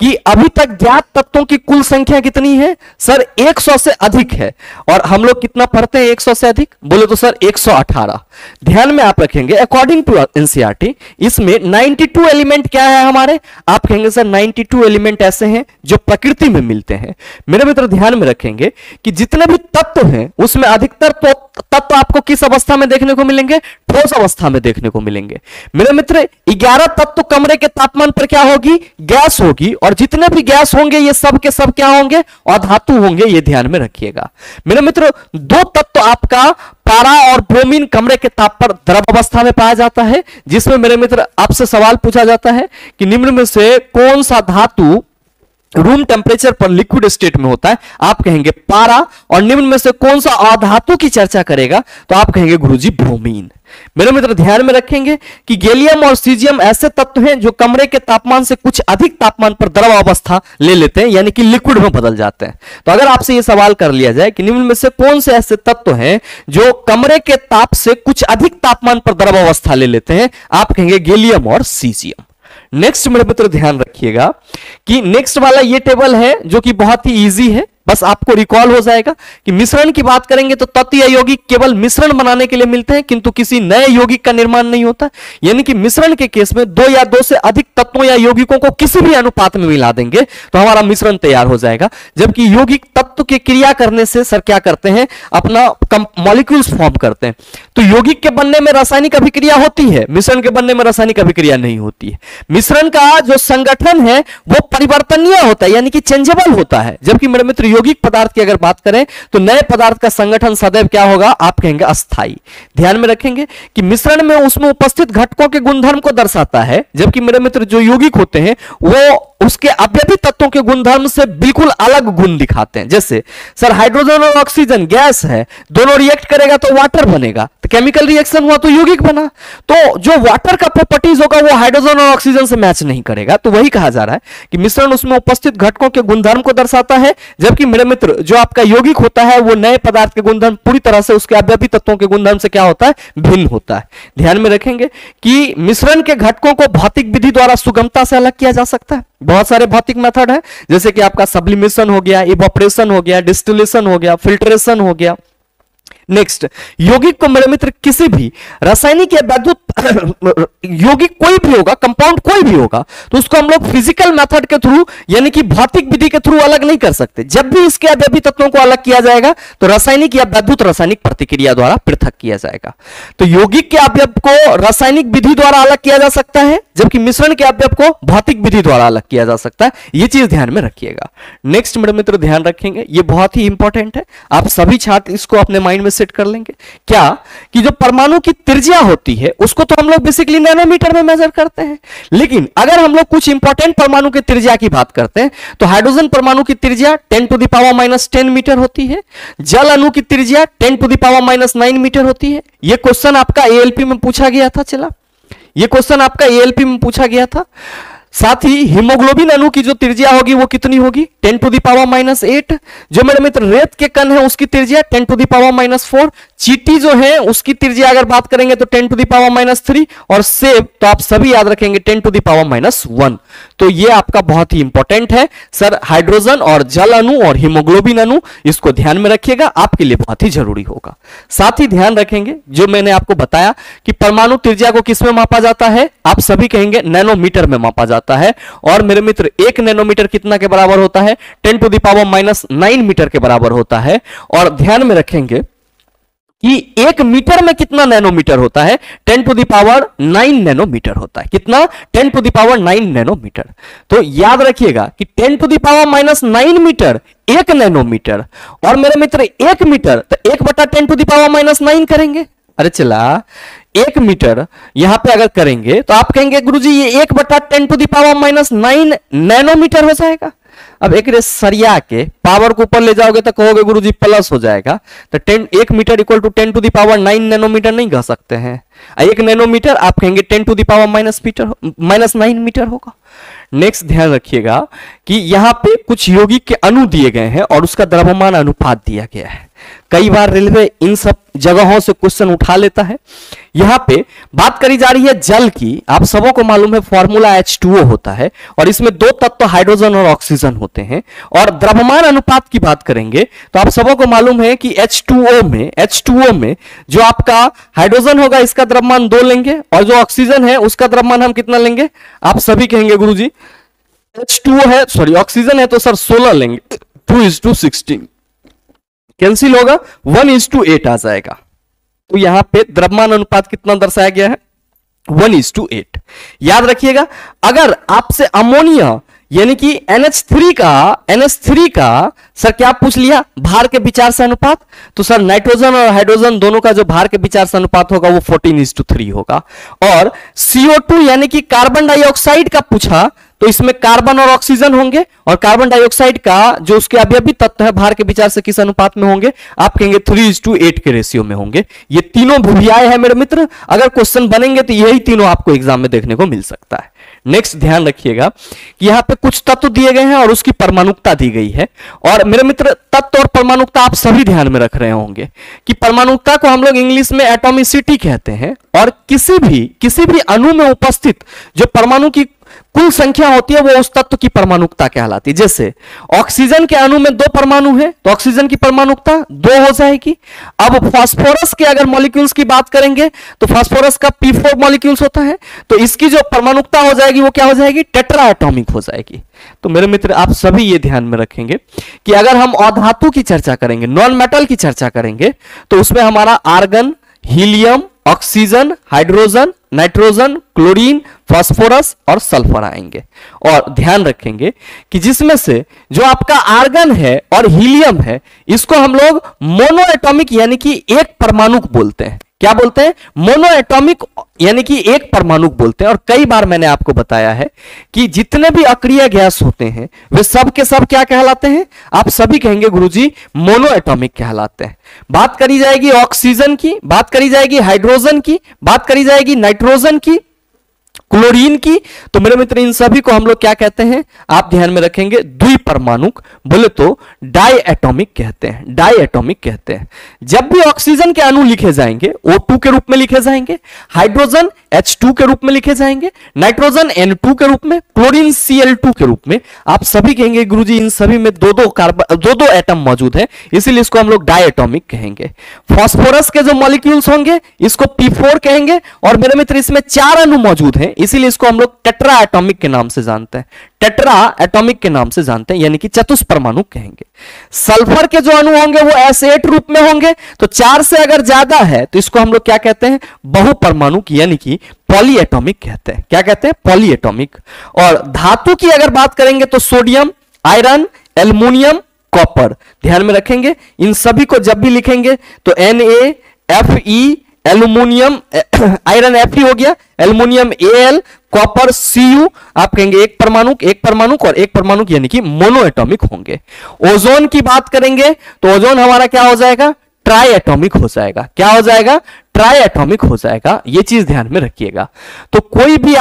कि अभी तक ज्ञात तत्वों की कुल संख्या कितनी है सर 100 से अधिक है। और हम लोग कितना पढ़ते हैं 100 से अधिक, बोले तो सर 118। ध्यान में आप रखेंगे अकॉर्डिंग टू एनसीईआरटी इसमें 92 एलिमेंट क्या है हमारे, आप कहेंगे सर 92 एलिमेंट ऐसे हैं जो प्रकृति में मिलते हैं। मेरे मित्र ध्यान में रखेंगे कि जितने भी तत्व हैं उसमें अधिकतर तत्व आपको किस अवस्था में देखने को मिलेंगे, ठोस अवस्था में देखने को मिलेंगे। मेरे मित्र 11 तत्व कमरे के तापमान पर क्या होगी, गैस होगी, और जितने भी गैस होंगे ये सब के सब क्या होंगे, अधातु होंगे, ये ध्यान में रखिएगा। मेरे मित्र 2 तत्व आपका पारा और ब्रोमीन कमरे के ताप पर द्रव अवस्था में पाया जाता है, जिसमें मेरे मित्र आपसे सवाल पूछा जाता है कि निम्न में से कौन सा धातु रूम टेम्परेचर पर लिक्विड स्टेट में होता है, आप कहेंगे पारा, और निम्न में से कौन सा अधातु की चर्चा करेगा तो आप कहेंगे गुरुजी ब्रोमीन। मेरे मित्र ध्यान में रखेंगे कि गैलियम और सीजियम ऐसे तत्व हैं जो कमरे के तापमान से कुछ अधिक तापमान पर द्रव अवस्था ले लेते हैं, यानी कि लिक्विड में बदल जाते हैं। तो अगर आपसे यह सवाल कर लिया जाए कि निम्न में से कौन से ऐसे तत्व हैं जो कमरे के ताप से कुछ अधिक तापमान पर द्रव अवस्था ले लेते हैं, आप कहेंगे गैलियम और सीजियम। नेक्स्ट मेरे मित्र ध्यान रखिएगा कि नेक्स्ट वाला ये टेबल है जो कि बहुत ही इजी है, बस आपको रिकॉल हो जाएगा कि मिश्रण की बात करेंगे तो तत्व या यौगिक केवल मिश्रण बनाने के लिए मिलते हैं किंतु किसी नए यौगिक का निर्माण नहीं होता। यानी कि मिश्रण के केस में 2 या 2 से अधिक तत्वों या यौगिकों को किसी भी अनुपात में मिला देंगे तो हमारा मिश्रण तैयार हो जाएगा। जबकि यौगिक तत्व की क्रिया करने से सर क्या करते हैं, अपना मॉलिक्यूल्स फॉर्म करते हैं। तो यौगिक के बनने में रासायनिक अभिक्रिया होती है, मिश्रण के बनने में रासायनिक अभिक्रिया नहीं होती है। मिश्रण का जो संगठन है वो परिवर्तनीय होता है, यानी कि चेंजेबल होता है। जबकि मेरे मित्र यौगिक पदार्थ की अगर बात करें तो नए पदार्थ का संगठन सदैव क्या होगा, आप कहेंगे अस्थायी। ध्यान में रखेंगे कि मिश्रण में उसमें उपस्थित घटकों के गुणधर्म को दर्शाता है, जबकि मेरे मित्र जो यौगिक होते हैं वो उसके अवयवी तत्वों के गुणधर्म से बिल्कुल अलग गुण दिखाते हैं। जैसे सर हाइड्रोजन और ऑक्सीजन गैस है, दोनों रिएक्ट करेगा तो वाटर बनेगा, तो केमिकल रिएक्शन हुआ तो यौगिक बना। तो जो वाटर का प्रॉपर्टीज होगा वो हाइड्रोजन और ऑक्सीजन से मैच नहीं करेगा। तो वही कहा जा रहा है कि मिश्रण उसमें उपस्थित घटकों के गुणधर्म को दर्शाता है, जबकि मेरे मित्र जो आपका यौगिक होता है वो नए पदार्थ के गुणधर्म पूरी तरह से उसके अवयवी तत्वों के गुणधर्म से क्या होता है, भिन्न होता है। ध्यान में रखेंगे कि मिश्रण के घटकों को भौतिक विधि द्वारा सुगमता से अलग किया जा सकता है। बहुत सारे भौतिक मेथड है, जैसे कि आपका सब्लिमेशन हो गया, इवोपरेशन हो गया, डिस्टिलेशन हो गया, फिल्ट्रेशन हो गया। नेक्स्ट, यौगिक को मेरे मित्र किसी भी रासायनिक या वैद्युत यौगिक कोई भी होगा, कंपाउंड कोई भी होगा, तो उसको हम लोग फिजिकल मेथड के थ्रू यानी कि भौतिक विधि के थ्रू अलग नहीं कर सकते। जब भी इसके अवयवी तत्वों को अलग किया जाएगा तो रासायनिक या वैद्युत रासायनिक प्रतिक्रिया द्वारा पृथक किया जाएगा। तो यौगिक के अवयव को रासायनिक विधि द्वारा अलग किया जा सकता है, जबकि मिश्रण के अवयव को भौतिक विधि द्वारा अलग किया जा सकता है। यह चीज ध्यान में रखिएगा। नेक्स्ट मेरे मित्र ध्यान रखेंगे, यह बहुत ही इंपॉर्टेंट है, आप सभी छात्र इसको अपने माइंड में सेट कर लेंगे क्या कि जो परमाणु की त्रिज्या होती है उसको तो हम लोग बेसिकली नैनोमीटर में मेजर करते हैं। लेकिन अगर हम लोग कुछ इंपॉर्टेंट परमाणु की त्रिज्या की बात करते हैं तो हाइड्रोजन परमाणु की त्रिज्या 10⁻⁻10 मीटर होती है, जल अणु की त्रिज्या 10⁻⁹ मीटर होती है। यह क्वेश्चन आपका एएलपी में पूछा गया था। चला, यह क्वेश्चन आपका एएलपी में पूछा गया था। साथ ही हीमोग्लोबिन अणु की जो त्रिज्या होगी वो कितनी होगी, 10⁻⁸। जो मेरे मित्र रेत के कण है उसकी त्रिज्या 10⁻⁴। चींटी जो है उसकी त्रिज्या अगर बात करेंगे तो 10⁻⁻3, और सेब तो आप सभी याद रखेंगे 10⁻⁻1। तो ये आपका बहुत ही इंपॉर्टेंट है सर, हाइड्रोजन और जल अणु और हीमोग्लोबिन अणु, इसको ध्यान में रखिएगा, आपके लिए बहुत ही जरूरी होगा। साथ ही ध्यान रखेंगे जो मैंने आपको बताया कि परमाणु त्रिज्या को किसमें मापा जाता है, आप सभी कहेंगे नैनोमीटर में मापा जाता है। और मेरे मित्र 1 नैनोमीटर कितना के बराबर होता है, 10⁻⁹ मीटर के बराबर होता है। और ध्यान में रखेंगे कि 1 मीटर में कितना नैनोमीटर होता है, 10⁹ नैनोमीटर होता है। कितना, 10⁹ नैनोमीटर। तो याद रखिएगा कि 10⁻⁹ मीटर 1 नैनोमीटर, और मेरे मित्र 1 मीटर तो 1/10⁻⁹ करेंगे। अरे चला, 1 मीटर यहां पे अगर करेंगे तो आप कहेंगे गुरुजी ये 1/10⁻⁹ नैनोमीटर हो जाएगा। अब एक सरिया के पावर को ऊपर ले जाओगे तो कहोगे गुरुजी प्लस हो जाएगा, तो 1 मीटर इक्वल टू 10⁻⁹ नैनोमीटर नहीं कह सकते हैं। 1 नैनोमीटर आप कहेंगे 10⁻⁻⁹ मीटर होगा। नेक्स्ट ध्यान रखिएगा कि यहां पे कुछ यौगिक के अणु दिए गए हैं और उसका द्रव्यमान अनुपात दिया गया है। कई बार रेलवे इन सब जगहों से क्वेश्चन उठा लेता है। यहां पे बात करी जा रही है जल की। आप सबों को मालूम है फॉर्मूला H2O होता है और इसमें 2 तत्व हाइड्रोजन और ऑक्सीजन होते हैं। और द्रव्यमान अनुपात की बात करेंगे तो आप सबों को मालूम है कि H2O में जो आपका हाइड्रोजन होगा इसका द्रव्यमान 2 लेंगे, और जो ऑक्सीजन है उसका द्रव्यमान हम कितना लेंगे, आप सभी कहेंगे गुरुजी H2O है, सॉरी ऑक्सीजन है तो सर 16 लेंगे, 2:16 कैंसिल होगा, 1:8 आ जाएगा। तो यहां पे द्रव्यमान अनुपात कितना दर्शाया गया है, 1:8। याद रखिएगा, अगर आपसे अमोनिया यानी कि NH3 का सर क्या पूछ लिया, भार के विचार से अनुपात, तो सर नाइट्रोजन और हाइड्रोजन दोनों का जो भार के विचार से अनुपात होगा वो 14:3 होगा। और CO2 यानी कि कार्बन डाइऑक्साइड का पूछा तो इसमें कार्बन और ऑक्सीजन होंगे, और कार्बन डाइऑक्साइड का जो उसके अवयवी तत्व है भार के विचार से किस अनुपात में होंगे, आप कहेंगे 3:8 के रेशियो में होंगे। ये तीनों भूमियाएं हैं मेरे मित्र, अगर क्वेश्चन बनेंगे तो यही तीनों आपको एग्जाम में देखने को मिल सकता है। नेक्स्ट ध्यान रखिएगा कि यहां पे कुछ तत्व दिए गए हैं और उसकी परमाणुकता दी गई है। और मेरे मित्र तत्व और परमाणुकता आप सभी ध्यान में रख रहे होंगे कि परमाणुकता को हम लोग इंग्लिश में एटॉमिसिटी कहते हैं, और किसी भी अणु में उपस्थित जो परमाणु की कुल संख्या होती है वो उस तत्व की परमाणुकता कहलाती है। जैसे ऑक्सीजन के अणु में 2 परमाणु है तो ऑक्सीजन की परमाणुकता 2 हो जाएगी। अब फास्फोरस के अगर मॉलिक्यूल्स की बात करेंगे तो फास्फोरस का P4 मॉलिक्यूल्स होता है, तो इसकी जो परमाणुकता हो जाएगी वो क्या हो जाएगी, टेट्रा एटॉमिक हो जाएगी। तो मेरे मित्र आप सभी ये ध्यान में रखेंगे कि अगर हम अधातु की चर्चा करेंगे, नॉन मेटल की चर्चा करेंगे, तो उसमें हमारा argon, helium, oxygen, hydrogen, nitrogen, chlorine, phosphorus और सल्फर आएंगे। और ध्यान रखेंगे कि जिसमें से जो आपका आर्गन है और हीलियम है इसको हम लोग मोनो एटॉमिक यानी कि एक परमाणुक बोलते हैं। क्या बोलते हैं, मोनो एटॉमिक यानी कि एक परमाणुक बोलते हैं। और कई बार मैंने आपको बताया है कि जितने भी अक्रिय गैस होते हैं वे सब के सब क्या कहलाते हैं, आप सभी कहेंगे गुरुजी मोनो एटॉमिक कहलाते हैं। बात करी जाएगी ऑक्सीजन की, बात करी जाएगी हाइड्रोजन की, बात करी जाएगी नाइट्रोजन की, क्लोरीन की, तो मेरे मित्र इन सभी को हम लोग क्या कहते हैं, आप ध्यान में रखेंगे द्विपरमाणुक, बोले तो डाई एटॉमिक कहते हैं, डाई एटॉमिक कहते हैं। जब भी ऑक्सीजन के अणु लिखे जाएंगे O2 के रूप में लिखे जाएंगे, हाइड्रोजन H2 के रूप में लिखे जाएंगे, नाइट्रोजन N2 के रूप में, क्लोरीन Cl2 के रूप में। आप सभी कहेंगे गुरुजी इन सभी में दो एटम मौजूद है, इसीलिए इसको हम लोग डाई एटॉमिक कहेंगे। फास्फोरस के जो मॉलिक्यूल्स होंगे इसको P4 कहेंगे, और मेरे मित्र इसमें 4 अणु मौजूद हैं, इसीलिए इसको हम लोग टेट्रा एटॉमिक के नाम से जानते हैं, टेट्रा एटॉमिक के नाम से जानते हैं, यानी कि चतुष्परमाणु कहेंगे। सल्फर के जो अणु होंगे वो S8 रूप में होंगे, तो 4 से अगर ज्यादा है तो इसको हम लोग क्या कहते हैं, बहुपरमाणुक यानी कि पॉली एटॉमिक कहते हैं। क्या कहते हैं, पॉली एटॉमिक। और धातु की अगर बात करेंगे तो सोडियम, आयरन, एल्युमिनियम, कॉपर। ध्यान में रखेंगे इन सभी को जब भी लिखेंगे तो Na, Fe, aluminium iron Fe हो गया, एल्यूमिनियम Al, कॉपर Cu, आप कहेंगे एक परमाणु और एक परमाणु यानी कि मोनो एटॉमिक होंगे। ओजोन की बात करेंगे तो ओजोन हमारा क्या हो जाएगा, ट्राई एटॉमिक हो जाएगा। क्या हो जाएगा, ट्राई एटॉमिक हो जाएगा। ये चीज ध्यान में रखिएगा। तो कोई भी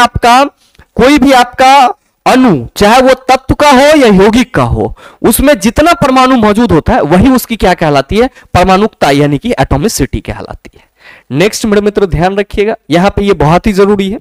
आपका अणु, चाहे वो तत्व का हो या यौगिक का हो, उसमें जितना परमाणु मौजूद होता है वही उसकी क्या कहलाती है, परमाणुकता यानी कि एटॉमिसिटी कहलाती है। नेक्स्ट मेरे मित्र ध्यान रखिएगा, यहां पे ये बहुत ही जरूरी है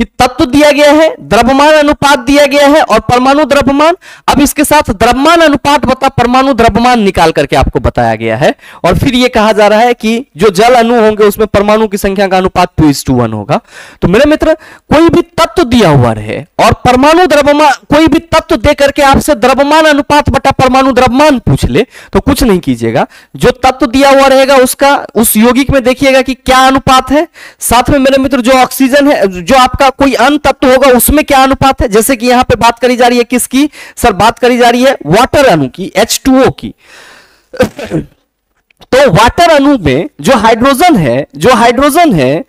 कि तत्व दिया गया है, द्रव्यमान अनुपात दिया गया है और परमाणु द्रव्यमान। अब इसके साथ द्रव्यमान अनुपात बता परमाणु द्रव्यमान निकाल करके आपको बताया गया है। और फिर यह कहा जा रहा है कि जो जल अणु होंगे उसमें परमाणु की संख्या का अनुपात 2:1 होगा। तो मेरे मित्र कोई भी तत्व दिया हुआ रहे और परमाणु द्रव्यमान, कोई भी तत्व दे करके आपसे द्रव्यमान अनुपात बटा परमाणु द्रव्यमान पूछ ले तो कुछ नहीं कीजिएगा, जो तत्व दिया हुआ रहेगा उसका उस यौगिक में देखिएगा कि क्या अनुपात है। साथ में मेरे मित्र जो ऑक्सीजन है, जो आपका कोई अन्य तत्व होगा उसमें क्या अनुपात है। जैसे कि यहां पे बात करी जा रही है किसकी सर, बात करी जा रही है वाटर अणु की, H2O की। तो वाटर अणु में जो हाइड्रोजन है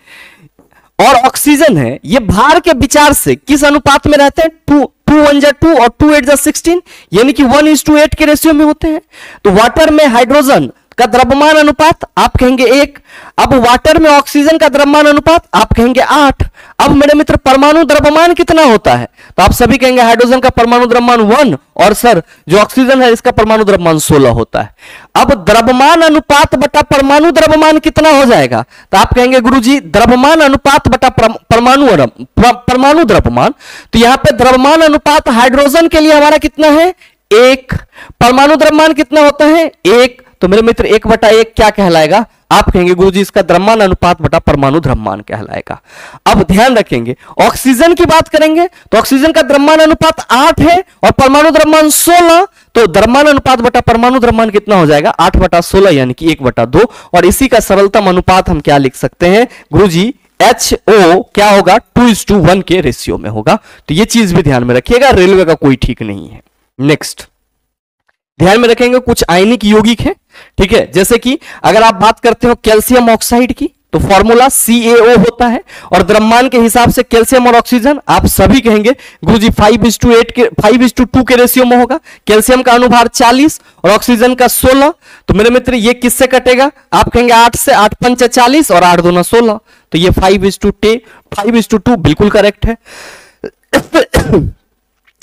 और ऑक्सीजन है, ये भार के विचार से किस अनुपात में रहते हैं, 2:1 और 2:8 यानी कि 1:8 के रेशियो में होते हैं। तो वाटर में हाइड्रोजन का द्रव्यमान अनुपात आप कहेंगे 1। अब वाटर में ऑक्सीजन का द्रव्यमान अनुपात आप कहेंगे 8। अब मेरे मित्र परमाणु द्रव्यमान कितना होता है, तो आप सभी कहेंगे हाइड्रोजन का परमाणु द्रव्यमान 1 और सर जो ऑक्सीजन है इसका परमाणु द्रव्यमान 16 होता है। अब द्रव्यमान अनुपात बटा परमाणु द्रव्यमान कितना हो जाएगा, तो आप कहेंगे गुरुजी द्रव्यमान अनुपात बटा परमाणु द्रव्यमान। तो यहां पे द्रव्यमान अनुपात हाइड्रोजन के लिए हमारा कितना है, 1। परमाणु द्रव्यमान कितना होता है, 1। तो मेरे मित्र 1/1 क्या कहलाएगा, आप कहेंगे गुरुजी इसका द्रव्यमान अनुपात बटा परमाणु द्रव्यमान कहलाएगा। अब ध्यान रखेंगे ऑक्सीजन की बात करेंगे तो ऑक्सीजन का द्रव्यमान अनुपात 8 है और परमाणु द्रव्यमान 16। तो द्रव्यमान अनुपात बटा परमाणु द्रव्यमान कितना हो जाएगा, 8/16 यानी कि 1/2। और इसी का सरलतम अनुपात हम क्या लिख सकते हैं गुरुजी, HO क्या होगा, 2:1 के रेशियो में होगा। तो ये चीज भी ध्यान में रखिएगा, रेलवे का कोई ठीक नहीं है। नेक्स्ट ध्यान में रखेंगे कुछ आयनिक यौगिक है, ठीक है। जैसे कि अगर आप बात करते हो कैल्शियम ऑक्साइड की तो फॉर्मूला CaO होता है और द्रव्यमान के हिसाब से कैल्शियम और ऑक्सीजन आप सभी कहेंगे गुरुजी 5:2 के रेशियो में होगा। कैल्शियम का अनुभार 40 और ऑक्सीजन का 16। तो मेरे मित्र ये किससे कटेगा, आप कहेंगे 8 से, 8 पंच 40 और 8 दूना 16। तो ये 5:2 बिल्कुल करेक्ट है।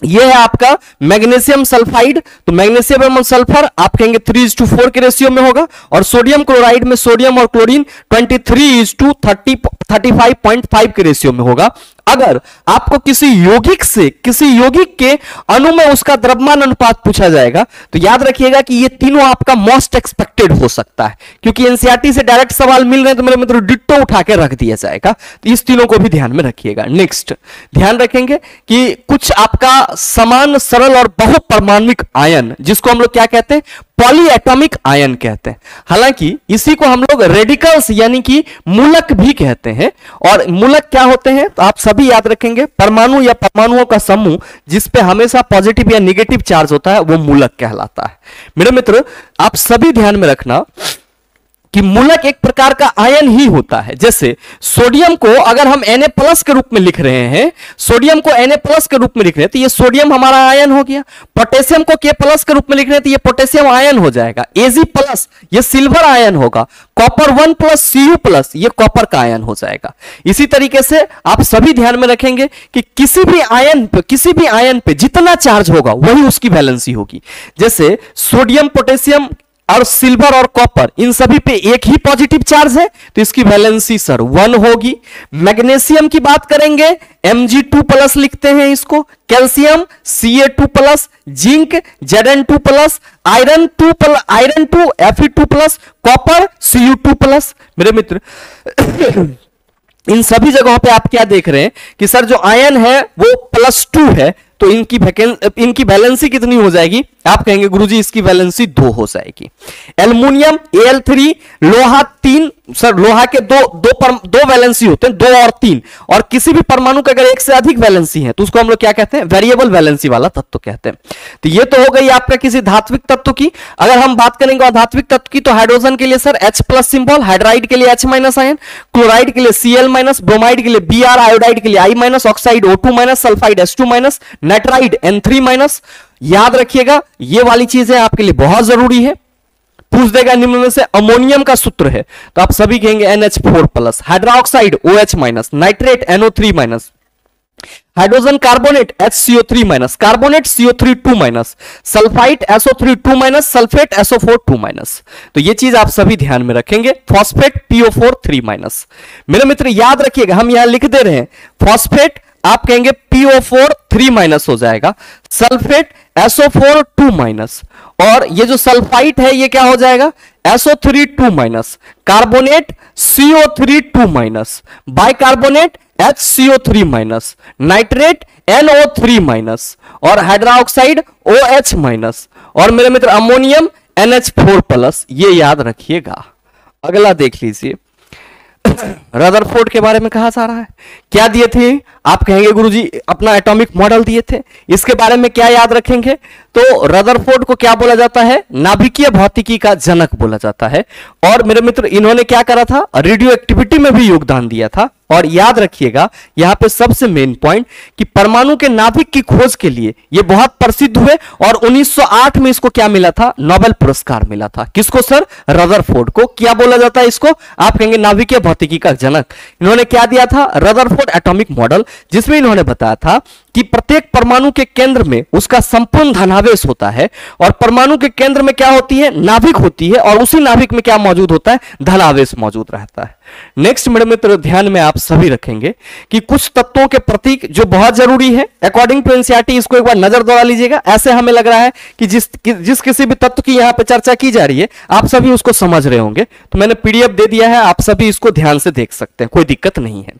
ये है आपका मैग्नीशियम सल्फाइड। तो मैग्नीशियम एवं सल्फर आप कहेंगे 3:4 के रेशियो में होगा और सोडियम क्लोराइड में सोडियम और क्लोरीन 23:35 के रेशियो में होगा। अगर आपको किसी यौगिक के अणु में उसका द्रव्यमान अनुपात पूछा जाएगा तो याद रखिएगा कि ये तीनों आपका मोस्ट एक्सपेक्टेड हो सकता है, क्योंकि एनसीईआरटी से डायरेक्ट सवाल मिल रहे हैं तो मेरे मित्रों डिट्टो उठा के रख दिया जाएगा। तो इस तीनों को भी ध्यान में रखिएगा। नेक्स्ट ध्यान रखेंगे कि कुछ आपका समान, सरल और बहुपरमाणुक आयन, जिसको हम लोग क्या कहते हैं, पॉलीएटॉमिक आयन कहते हैं। हालांकि इसी को हम लोग रेडिकल्स यानी कि मूलक भी कहते हैं। और मूलक क्या होते हैं, तो आप सभी याद रखेंगे परमाणु या परमाणुओं का समूह जिसपे हमेशा पॉजिटिव या नेगेटिव चार्ज होता है वो मूलक कहलाता है। मेरे मित्र आप सभी ध्यान में रखना कि मूलक एक प्रकार का आयन ही होता है। जैसे सोडियम को अगर हम Na+ के रूप में लिख रहे हैं, सोडियम को Na+ के रूप में लिख रहे हैं तो ये सोडियम हमारा आयन हो गया। पोटेशियम को K+ के रूप में लिख रहे हैं तो ये पोटेशियम आयन हो जाएगा। Ag+ ये सिल्वर आयन होगा। कॉपर 1+ Cu+ ये कॉपर का आयन हो जाएगा। इसी तरीके से आप सभी ध्यान में रखेंगे कि किसी भी आयन पे जितना चार्ज होगा वही उसकी वैलेंसी होगी। जैसे सोडियम, पोटेशियम और सिल्वर और कॉपर इन सभी पे एक ही पॉजिटिव चार्ज है तो इसकी वैलेंसी सर 1 होगी। मैग्नीशियम की बात करेंगे Mg2+ लिखते हैं इसको, calcium Ca2+, zinc Zn2+, iron 2 Fe2+, copper Cu2+। मेरे मित्र इन सभी जगहों पे आप क्या देख रहे हैं कि सर जो आयन है वो +2 है तो इनकी वैलेंसी कितनी हो जाएगी, आप कहेंगे गुरुजी इसकी वैलेंसी 2 हो जाएगी। एल्युमिनियम Al3, लोहा 3, सर लोहा के दो वैलेंसी होते हैं, 2 और 3, और किसी भी परमाणु का अगर एक से अधिक वैलेंसी है तो उसको हम लोग क्या कहते हैं, वेरिएबल वैलेंसी वाला तत्व कहते हैं। तो ये तो हो गई आपका किसी धात्विक तत्व की। अगर हम बात करेंगे अधात्विक तत्व की तो हाइड्रोजन के लिए सर H+ सिंबल, हाइड्राइड के लिए H- आयन, क्लोराइड के लिए Cl-, ब्रोमाइड के लिए Br, आयोडाइड के लिए I-, oxide O2-, sulphide H2-, nitride N3-। याद रखिएगा ये वाली चीजें आपके लिए बहुत जरूरी है। पूछ देगा निम्न में से अमोनियम का सूत्र है तो आप सभी कहेंगे NH4+, hydroxide OH-, nitrate NO3-, hydrogen carbonate HCO3-, carbonate CO3-2-, sulphite SO3-2-, sulphate SO4-2-। तो ये चीज आप सभी ध्यान में रखेंगे। Phosphate PO4-3-। मेरे मित्र याद रखिएगा हम यहां लिख दे रहे हैं फॉस्फेट आप कहेंगे PO4-3- हो जाएगा, सल्फेट SO4-2-, और ये जो सल्फाइट है ये क्या हो जाएगा SO3-2-, carbonate CO3-2-, bicarbonate HCO3-, nitrate NO3-, और हाइड्रोक्साइड OH-। और मेरे मित्र अमोनियम NH4+। ये याद रखिएगा। अगला देख लीजिए, रदरफोर्ड के बारे में कहा जा रहा है। क्या दिए थे आप कहेंगे गुरुजी अपना एटॉमिक मॉडल दिए थे, इसके बारे में क्या याद रखेंगे तो रदरफोर्ड को क्या बोला जाता है, नाभिकीय भौतिकी का जनक बोला जाता है। और मेरे मित्र इन्होंने क्या करा था, रेडियो एक्टिविटी में भी योगदान दिया था। और याद रखिएगा यहां पे सबसे मेन पॉइंट कि परमाणु के नाभिक की खोज के लिए ये बहुत प्रसिद्ध हुए और 1908 में इसको क्या मिला था, नोबेल पुरस्कार मिला था। किसको सर, रदरफोर्ड को। क्या बोला जाता है इसको, आप कहेंगे नाभिकीय भौतिकी का जनक। इन्होंने क्या दिया था, रदरफोर्ड एटॉमिक मॉडल, जिसमें इन्होंने बताया था कि प्रत्येक परमाणु के केंद्र में उसका संपूर्ण धनावेश होता है और परमाणु के केंद्र में क्या होती है, नाभिक होती है, और उसी नाभिक में क्या मौजूद होता है, धनावेश मौजूद रहता है। नेक्स्ट मेरे मित्र ध्यान में आप सभी रखेंगे कि कुछ तत्वों के प्रतीक जो बहुत जरूरी है अकॉर्डिंग टू एनसीईआरटी, इसको एक बार नजर दौड़ा लीजिएगा। ऐसे हमें लग रहा है कि जिस किसी भी तत्व की यहां पे चर्चा की जा रही है आप सभी उसको समझ रहे होंगे, तो मैंने पीडीएफ दे दिया है, आप सभी इसको ध्यान से देख सकते हैं, कोई दिक्कत नहीं है।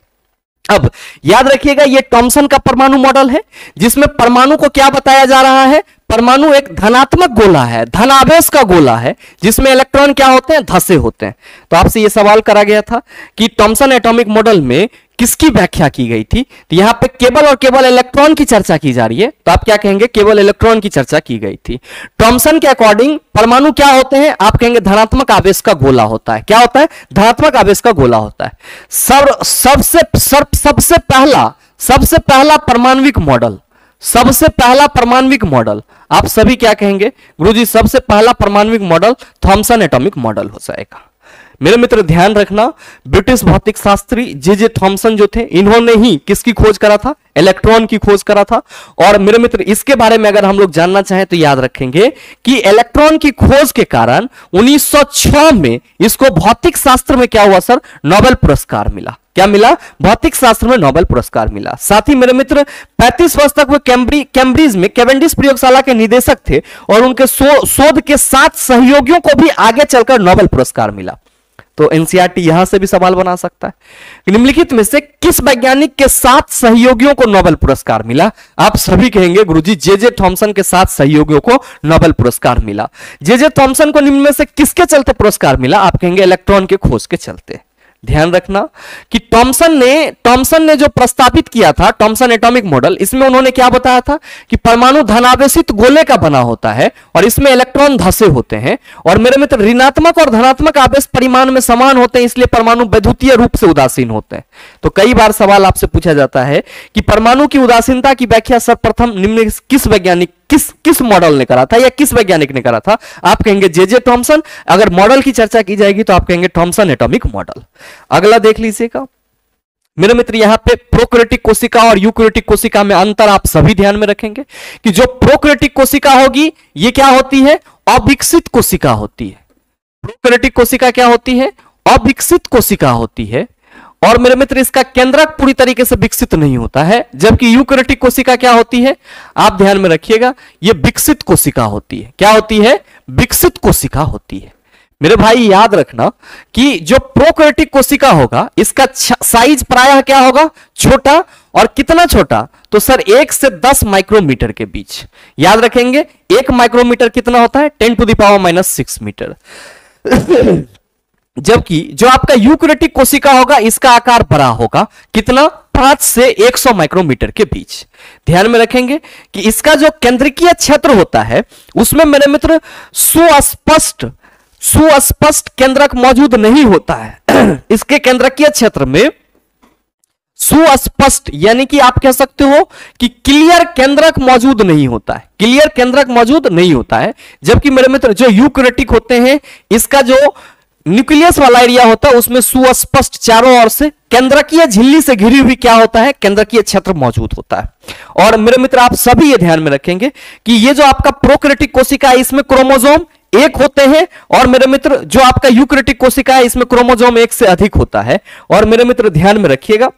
अब याद रखिएगा ये थॉमसन का परमाणु मॉडल है जिसमें परमाणु को क्या बताया जा रहा है, परमाणु एक धनात्मक गोला है, धनावेश का गोला है जिसमें इलेक्ट्रॉन क्या होते हैं, धसे होते हैं। तो आपसे यह सवाल करा गया था कि थॉमसन एटॉमिक मॉडल में किसकी व्याख्या की गई थी, तो यहां पे केवल और केवल इलेक्ट्रॉन की चर्चा की जा रही है, तो आप क्या कहेंगे, केवल इलेक्ट्रॉन की चर्चा की गई थी। थॉमसन के अकॉर्डिंग परमाणु क्या होते हैं, आप कहेंगे धनात्मक आवेश का गोला होता है। क्या होता है, धनात्मक आवेश का गोला होता है। सबसे पहला परमाणविक मॉडल, सबसे पहला परमाणविक मॉडल, आप सभी क्या कहेंगे गुरुजी, सबसे पहला परमाणविक मॉडल थॉमसन एटॉमिक मॉडल हो जाएगा। मेरे मित्र ध्यान रखना, ब्रिटिश भौतिक शास्त्री जे थॉमसन जो थे, इन्होंने ही किसकी खोज करा था, इलेक्ट्रॉन की खोज करा था। और मेरे मित्र इसके बारे में अगर हम लोग जानना चाहें तो याद रखेंगे कि इलेक्ट्रॉन की खोज के कारण 1906 में इसको भौतिक शास्त्र में क्या हुआ सर, नोबेल पुरस्कार मिला। क्या मिला, भौतिक शास्त्र में नोबेल पुरस्कार मिला। साथ ही मेरे मित्र 35 वर्ष तक वो कैम्ब्रिज में कैवेंडिश प्रयोगशाला के निदेशक थे और उनके शोध के 7 सहयोगियों को भी आगे चलकर नोबेल पुरस्कार मिला। तो एनसीईआरटी यहां से भी सवाल बना सकता है, निम्नलिखित में से किस वैज्ञानिक के 7 सहयोगियों को नोबेल पुरस्कार मिला। आप सभी कहेंगे गुरुजी जे थॉमसन के 7 सहयोगियों को नोबेल पुरस्कार मिला। जे थॉमसन को निम्न में से किसके चलते पुरस्कार मिला, आप कहेंगे इलेक्ट्रॉन के खोज के चलते। ध्यान रखना कि थॉमसन ने जो प्रस्तावित किया था थॉमसन एटॉमिक मॉडल, इसमें उन्होंने क्या बताया था कि परमाणु धनावेशित गोले का बना होता है और इसमें इलेक्ट्रॉन धसे होते हैं और मेरे मित्र ऋणात्मक और धनात्मक आवेश परिमाण में समान होते हैं, इसलिए परमाणु वैद्युतीय रूप से उदासीन होते हैं। तो कई बार सवाल आपसे पूछा जाता है कि परमाणु की उदासीनता की व्याख्या सर्वप्रथम निम्न किस वैज्ञानिक किस मॉडल ने करा था या किस वैज्ञानिक ने करा था, आप कहेंगे जे थॉमसन। अगर मॉडल की चर्चा की जाएगी तो आप कहेंगे थॉमसन एटॉमिक मॉडल। अगला देख लीजिएगा मेरे मित्र, यहां पे प्रोकैरियोटिक कोशिका और यूकैरियोटिक कोशिका में अंतर आप सभी ध्यान में रखेंगे कि जो प्रोकैरियोटिक कोशिका होगी ये क्या होती है, अविकसित कोशिका होती है। प्रोकैरियोटिक कोशिका क्या होती है, अविकसित कोशिका होती है और मेरे मित्र इसका केंद्रक पूरी तरीके से विकसित नहीं होता है, जबकि यूकैरियोटिक कोशिका क्या होती है, आप ध्यान में रखिएगा, ये विकसित कोशिका होती है। क्या होती है, विकसित कोशिका होती है। मेरे भाई याद रखना कि जो प्रोकैरियोटिक कोशिका होगा इसका साइज प्रायः क्या होगा, छोटा, और कितना छोटा, तो सर 1 से 10 माइक्रोमीटर के बीच। याद रखेंगे 1 माइक्रोमीटर कितना होता है, 10⁻⁻6 मीटर। जबकि जो आपका यूकैरियोटिक कोशिका होगा इसका आकार बड़ा होगा, कितना, 5 से 100 माइक्रोमीटर के बीच। ध्यान में रखेंगे कि इसका जो केंद्रकीय क्षेत्र होता है उसमें मेरे मित्र सुस्पष्ट केंद्रक मौजूद नहीं होता है। इसके केंद्रकीय क्षेत्र में सुस्पष्ट यानी कि आप कह सकते हो कि क्लियर केंद्रक मौजूद नहीं होता है, क्लियर केंद्रक मौजूद नहीं होता है। जबकि मेरे मित्र जो यूकैरियोटिक होते हैं इसका जो न्यूक्लियस वाला एरिया होता है उसमें सुस्पष्ट चारों ओर से केंद्रकीय झिल्ली से घिरी हुई क्या होता है, केंद्रकीय क्षेत्र मौजूद होता है। और मेरे मित्र आप सभी ये ध्यान में रखेंगे कि ये जो आपका प्रोकैरियोटिक कोशिका है इसमें क्रोमोसोम 1 होते हैं, और मेरे मित्र जो आपका यूकैरियोटिक कोशिका है इसमें क्रोमोसोम 1 से अधिक होता है। और मेरे मित्र ध्यान में रखिएगा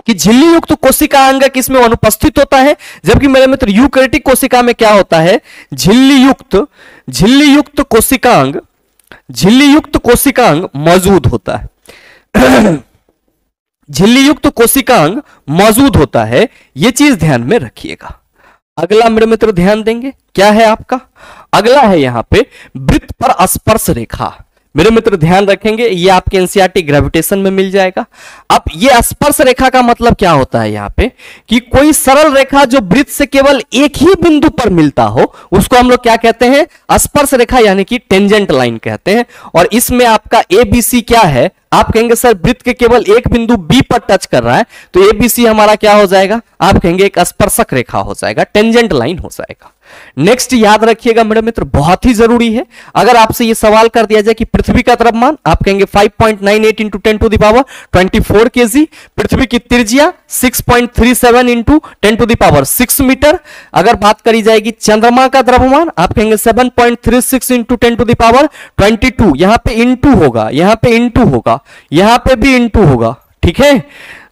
कि झिल्ली युक्त कोशिका अंग किसमें अनुपस्थित होता है, जबकि मेरे मित्र यूकैरियोटिक कोशिका में क्या होता है, झिल्ली युक्त कोशिकांग मौजूद होता है। झिल्ली युक्त कोशिकांग मौजूद होता है, यह चीज ध्यान में रखिएगा। अगला मेरे मित्र ध्यान देंगे क्या है आपका, अगला है यहां पे वृत्त पर स्पर्श रेखा। मेरे मित्र ध्यान रखेंगे ये आपके एनसीईआरटी ग्रेविटेशन में मिल जाएगा। अब ये स्पर्श रेखा का मतलब क्या होता है यहाँ पे, कि कोई सरल रेखा जो वृत्त से केवल एक ही बिंदु पर मिलता हो उसको हम लोग क्या कहते हैं, स्पर्श रेखा यानी कि टेंजेंट लाइन कहते हैं। और इसमें आपका एबीसी क्या है, आप कहेंगे सर वृत्त के केवल एक बिंदु बी पर टच कर रहा है तो एबीसी हमारा क्या हो जाएगा, आप कहेंगे एक स्पर्शक रेखा हो जाएगा, टेंजेंट लाइन हो जाएगा। नेक्स्ट याद रखिएगा मेरे मित्र बहुत ही जरूरी है, अगर आपसे ये सवाल कर दिया जाए कि पृथ्वी का द्रव्यमान, आप कहेंगे 5.98 इंटू 10⁻24 kg, पृथ्वी की त्रिज्या 6.37 इंटू 10⁻6 मीटर। अगर बात करी जाएगी चंद्रमा का द्रव्यमान, आप कहेंगे 7.36 इंटू 10⁻22, यहां पे इंटू होगा, यहां पे इंटू होगा, यहां पे भी इंटू होगा, ठीक है।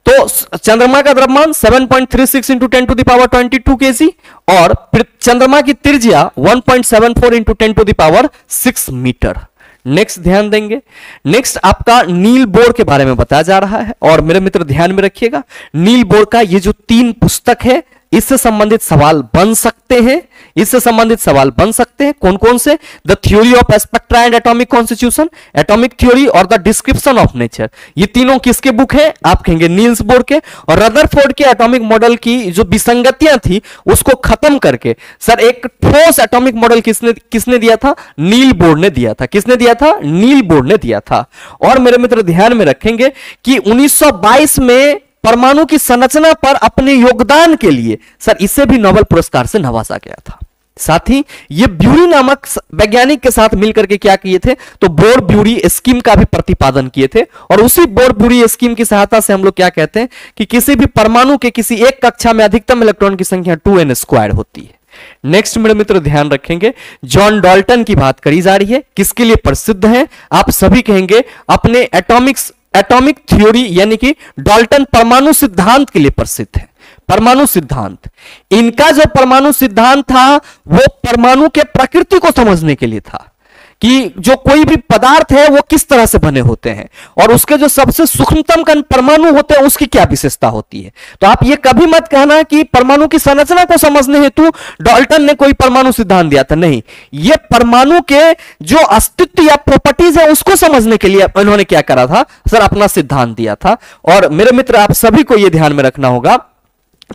तो चंद्रमा का द्रव्यमान 7.36 इंटू 10⁻22 kg और चंद्रमा की त्रिज्या 1.74 इंटू 10⁻6 मीटर। नेक्स्ट ध्यान देंगे, नेक्स्ट आपका नील बोर के बारे में बताया जा रहा है। और मेरे मित्र ध्यान में रखिएगा नील बोर का ये जो 3 पुस्तक है इससे संबंधित सवाल बन सकते हैं, इससे संबंधित सवाल बन सकते हैं। कौन कौन से, the theory of spectra and atomic constitution, atomic theory और द डिस्क्रिप्शन ऑफ नेचर, ये तीनों किसके बुक है, आप कहेंगे नील्स बोर के। और रदरफोर्ड के एटॉमिक मॉडल की जो विसंगतियां थी उसको खत्म करके सर एक ठोस एटॉमिक मॉडल किसने दिया था, नील बोर ने दिया था। किसने दिया था, नील बोर ने दिया था। और मेरे मित्र ध्यान में रखेंगे कि 1922 में परमाणु की संरचना पर अपने योगदान के लिए सर इसे भी नोबेल पुरस्कार से नवाजा गया था। साथ ही ये ब्यूरी नामक वैज्ञानिक के साथ मिलकर के क्या किए थे, तो बोर ब्यूरी स्कीम का भी प्रतिपादन किए थे। और उसी बोर ब्यूरी स्कीम की सहायता से हम लोग क्या कहते हैं कि किसी भी परमाणु के किसी एक कक्षा में अधिकतम इलेक्ट्रॉन की संख्या 2n² होती है। नेक्स्ट मेरे मित्र ध्यान रखेंगे जॉन डाल्टन की बात करी जा रही है, किसके लिए प्रसिद्ध है, आप सभी कहेंगे अपने एटॉमिक थ्योरी यानी कि डाल्टन परमाणु सिद्धांत के लिए प्रसिद्ध है। परमाणु सिद्धांत, इनका जो परमाणु सिद्धांत था वो परमाणु के प्रकृति को समझने के लिए था कि जो कोई भी पदार्थ है वो किस तरह से बने होते हैं और उसके जो सबसे सूक्ष्मतम कण परमाणु होते हैं उसकी क्या विशेषता होती है। तो आप ये कभी मत कहना कि परमाणु की संरचना को समझने हेतु डाल्टन ने कोई परमाणु सिद्धांत दिया था, नहीं, ये परमाणु के जो अस्तित्व या प्रॉपर्टीज है उसको समझने के लिए उन्होंने क्या करा था, सर अपना सिद्धांत दिया था। और मेरे मित्र आप सभी को यह ध्यान में रखना होगा,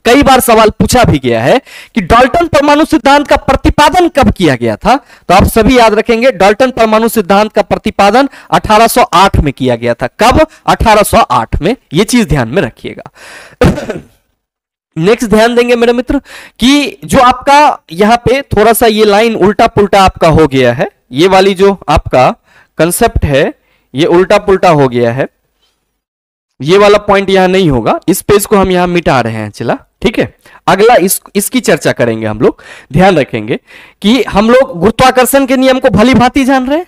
कई बार सवाल पूछा भी गया है कि डाल्टन परमाणु सिद्धांत का प्रतिपादन कब किया गया था, तो आप सभी याद रखेंगे डाल्टन परमाणु सिद्धांत का प्रतिपादन 1808 में किया गया था। कब, 1808 में, यह चीज ध्यान में रखिएगा। नेक्स्ट ध्यान देंगे मेरे मित्र कि जो आपका यहां पे थोड़ा सा ये लाइन उल्टा पुल्टा आपका हो गया है, ये वाली जो आपका कंसेप्ट है ये उल्टा पुल्टा हो गया है, ये वाला पॉइंट यहां नहीं होगा, इस पेज को हम यहां मिटा रहे हैं, चला ठीक है। अगला इसकी चर्चा करेंगे हम लोग। ध्यान रखेंगे कि हम लोग गुरुत्वाकर्षण के नियम को भली भांति जान रहे हैं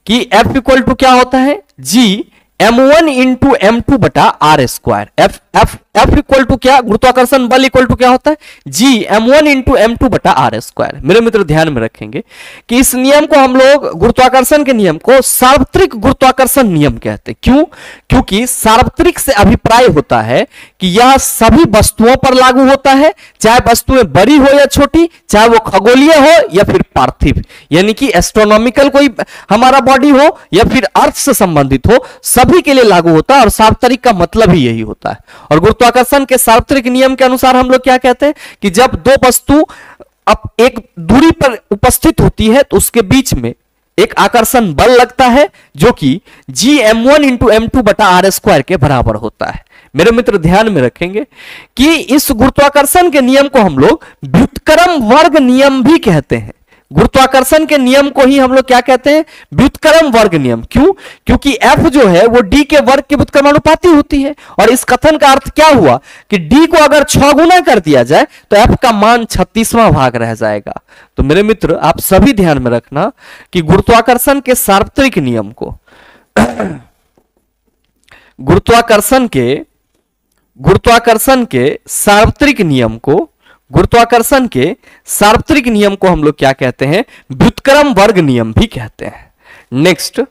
कि F इक्वल टू क्या होता है, G m1 इंटू m2 बटा r²। F F F equal to क्या, गुरुत्वाकर्षण बल इक्वल टू क्या होता है, जी m1 इंटू m2 बटा आर स्क्वायर। मेरे मित्र ध्यान में रखेंगे कि इस नियम को हम लोग, गुरुत्वाकर्षण के नियम को सार्वत्रिक गुरुत्वाकर्षण नियम कहते हैं। क्यों? क्योंकि सार्वत्रिक से अभिप्राय होता है कि यह सभी वस्तुओं पर लागू होता है, चाहे वस्तुएं बड़ी हो या छोटी, चाहे वो खगोलीय हो या फिर पार्थिव, यानी कि एस्ट्रोनॉमिकल कोई हमारा बॉडी हो या फिर अर्थ से संबंधित हो, सभी के लिए लागू होता है। और सार्वत्रिक का मतलब ही यही होता है। और गुरुत्वाकर्षण के सार्वत्रिक नियम के अनुसार हम लोग क्या कहते हैं कि जब दो वस्तु अब एक दूरी पर उपस्थित होती है तो उसके बीच में एक आकर्षण बल लगता है जो कि जी m1 इंटू m2 बटा आर स्क्वायर के बराबर होता है। मेरे मित्र ध्यान में रखेंगे कि इस गुरुत्वाकर्षण के नियम को हम लोग व्युत्क्रम वर्ग नियम भी कहते हैं। गुरुत्वाकर्षण के नियम को ही हम लोग क्या कहते हैं, व्युत्क्रम वर्ग नियम। क्यों? क्योंकि F जो है वो D के वर्ग के व्युत्क्रमानुपाती होती है। और इस कथन का अर्थ क्या हुआ कि D को अगर 6 गुना कर दिया जाए तो F का मान 36वां भाग रह जाएगा। तो मेरे मित्र आप सभी ध्यान में रखना कि गुरुत्वाकर्षण के सार्वत्रिक नियम को गुरुत्वाकर्षण के सार्वत्रिक नियम को हम लोग क्या कहते हैं, व्युत्क्रम वर्ग नियम भी कहते हैं। नेक्स्ट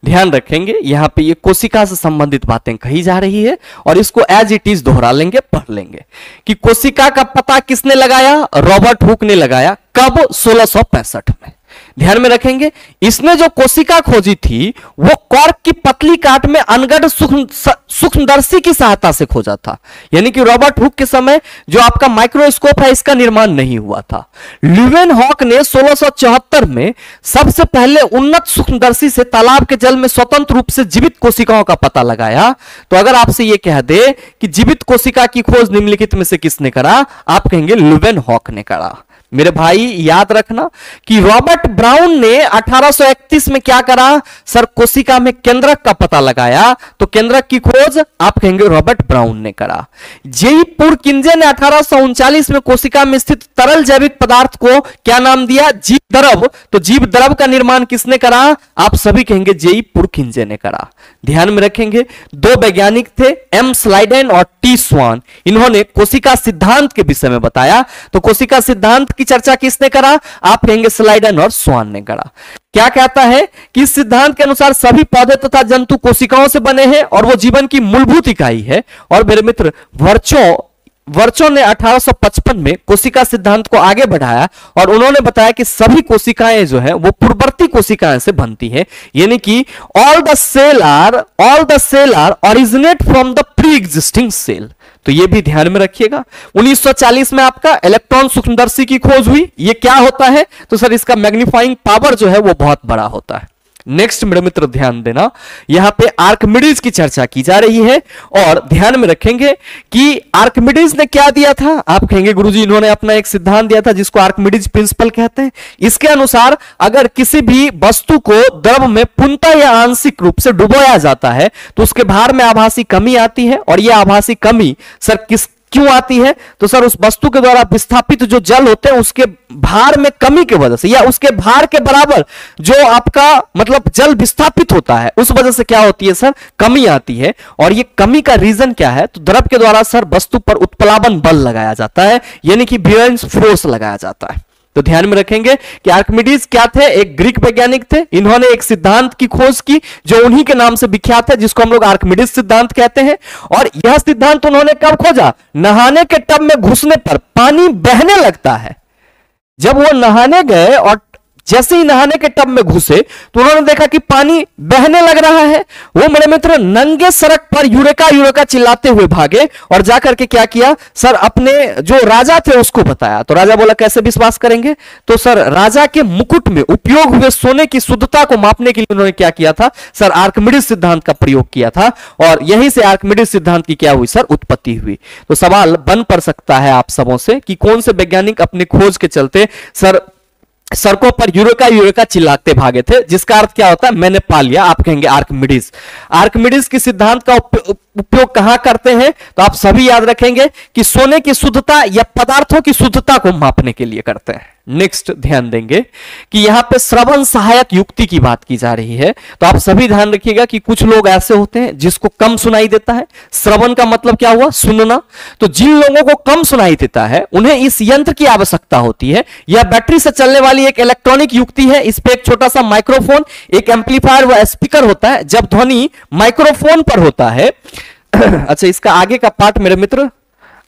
ध्यान रखेंगे, यहां पे ये कोशिका से संबंधित बातें कही जा रही है और इसको एज इट इज दोहरा लेंगे, पढ़ लेंगे कि कोशिका का पता किसने लगाया, रॉबर्ट हुक ने लगाया। कब? 1665 में। ध्यान में रखेंगे, इसने जो कोशिका खोजी थी वो कॉर्क की पतली काट में अनगढ़ सूक्ष्मदर्शी की सहायता से खोजा था। यानी कि रॉबर्ट हुक के समय जो आपका माइक्रोस्कोप है इसका निर्माण नहीं हुआ था। ल्यूवेनहॉक ने 1674 में सबसे पहले उन्नत सूक्ष्मदर्शी से तालाब के जल में स्वतंत्र रूप से जीवित कोशिकाओं का पता लगाया। तो अगर आपसे यह कह दे कि जीवित कोशिका की खोज निम्नलिखित में से किसने करा, आप कहेंगे ल्यूवेनहॉक ने करा। मेरे भाई याद रखना कि रॉबर्ट ब्राउन ने 1831 में क्या करा, सर कोशिका में केंद्रक का पता लगाया। तो केंद्रक की खोज आप कहेंगे रॉबर्ट ब्राउन ने करा। जेई पुरकिंजे ने 1839 में कोशिका में स्थित तरल जैविक पदार्थ को क्या नाम दिया, जीव द्रव। तो जीव द्रव का निर्माण किसने करा, आप सभी कहेंगे जेई पुरकिंजे ने करा। ध्यान में रखेंगे, दो वैज्ञानिक थे, एम स्लाइडेन और टी स्वान। इन्होंने कोशिका सिद्धांत के विषय में बताया। तो कोशिका सिद्धांत की चर्चा किसने करा, आप कहेंगे स्लाइडन और स्वान ने करा। क्या कहता है कि इस सिद्धांत के अनुसार सभी पौधे तथा जंतु कोशिकाओं से बने हैं और वो जीवन की मूलभूत इकाई है। और मेरे मित्र वर्चो ने 1855 में कोशिका सिद्धांत को आगे बढ़ाया और उन्होंने बताया कि सभी कोशिकाएं जो है वो पूर्ववर्ती कोशिकाएं से बनती हैं। यानी कि all the cell are originate from the pre existing cell. तो ये भी ध्यान में रखिएगा। 1940 में आपका इलेक्ट्रॉन सूक्ष्मदर्शी की खोज हुई। ये क्या होता है, तो सर इसका मैग्नीफाइंग पावर जो है वो बहुत बड़ा होता है। नेक्स्ट मेरे मित्र ध्यान देना, यहां पे आर्किमिडीज की चर्चा की जा रही है और ध्यान में रखेंगे कि आर्किमिडीज ने क्या दिया था, आप कहेंगे गुरुजी इन्होंने अपना एक सिद्धांत दिया था जिसको आर्किमिडीज प्रिंसिपल कहते हैं। इसके अनुसार अगर किसी भी वस्तु को द्रव में पूर्णतः या आंशिक रूप से डुबोया जाता है तो उसके भार में आभासी कमी आती है। और यह आभासी कमी सर क्यों आती है, तो सर उस वस्तु के द्वारा विस्थापित जो जल होते हैं उसके भार में कमी की वजह से, या उसके भार के बराबर जो आपका मतलब जल विस्थापित होता है उस वजह से क्या होती है सर, कमी आती है। और ये कमी का रीजन क्या है, तो द्रव के द्वारा सर वस्तु पर उत्प्लावन बल लगाया जाता है, यानी कि बुयांसी फोर्स लगाया जाता है। तो ध्यान में रखेंगे कि आर्किमिडीज क्या थे, एक ग्रीक वैज्ञानिक थे। इन्होंने एक सिद्धांत की खोज की जो उन्हीं के नाम से विख्यात है, जिसको हम लोग आर्किमिडीज सिद्धांत कहते हैं। और यह सिद्धांत उन्होंने कब खोजा, नहाने के टब में घुसने पर पानी बहने लगता है। जब वो नहाने गए और जैसे ही नहाने के टब में घुसे तो उन्होंने देखा कि पानी बहने लग रहा है। वो मेरे मित्र नंगे सड़क पर यूरेका यूरेका चिल्लाते हुए भागे और जाकर के क्या किया सर, अपने जो राजा थे उसको बताया। तो राजा बोला कैसे विश्वास करेंगे, तो सर राजा के मुकुट में उपयोग हुए सोने की शुद्धता को मापने के लिए उन्होंने क्या किया था सर, आर्किमिडीज सिद्धांत का प्रयोग किया था। और यहीं से आर्किमिडीज सिद्धांत की क्या हुई सर, उत्पत्ति हुई। तो सवाल बन पड़ सकता है आप सबों से कि कौन से वैज्ञानिक अपनी खोज के चलते सर सड़कों पर यूरेका यूरेका चिल्लाते भागे थे, जिसका अर्थ क्या होता है, मैंने पा लिया। आप कहेंगे आर्किमिडीज। आर्किमिडीज की सिद्धांत का उपयोग कहां करते हैं, तो आप सभी याद रखेंगे कि सोने की शुद्धता या पदार्थों की शुद्धता को मापने के लिए करते हैं। नेक्स्ट ध्यान देंगे कि यहां पे श्रवण सहायक युक्ति की बात की जा रही है। तो आप सभी ध्यान रखिएगा कि कुछ लोग ऐसे होते हैं जिसको कम सुनाई देता है। श्रवण का मतलब क्या हुआ? सुनना। तो जिन लोगों को कम सुनाई देता है उन्हें इस यंत्र की आवश्यकता होती है। यह बैटरी से चलने वाली एक इलेक्ट्रॉनिक युक्ति है। इस पे एक छोटा सा माइक्रोफोन, एक एम्पलीफायर व स्पीकर होता है। जब ध्वनि माइक्रोफोन पर होता है अच्छा, इसका आगे का पार्ट मेरे मित्र,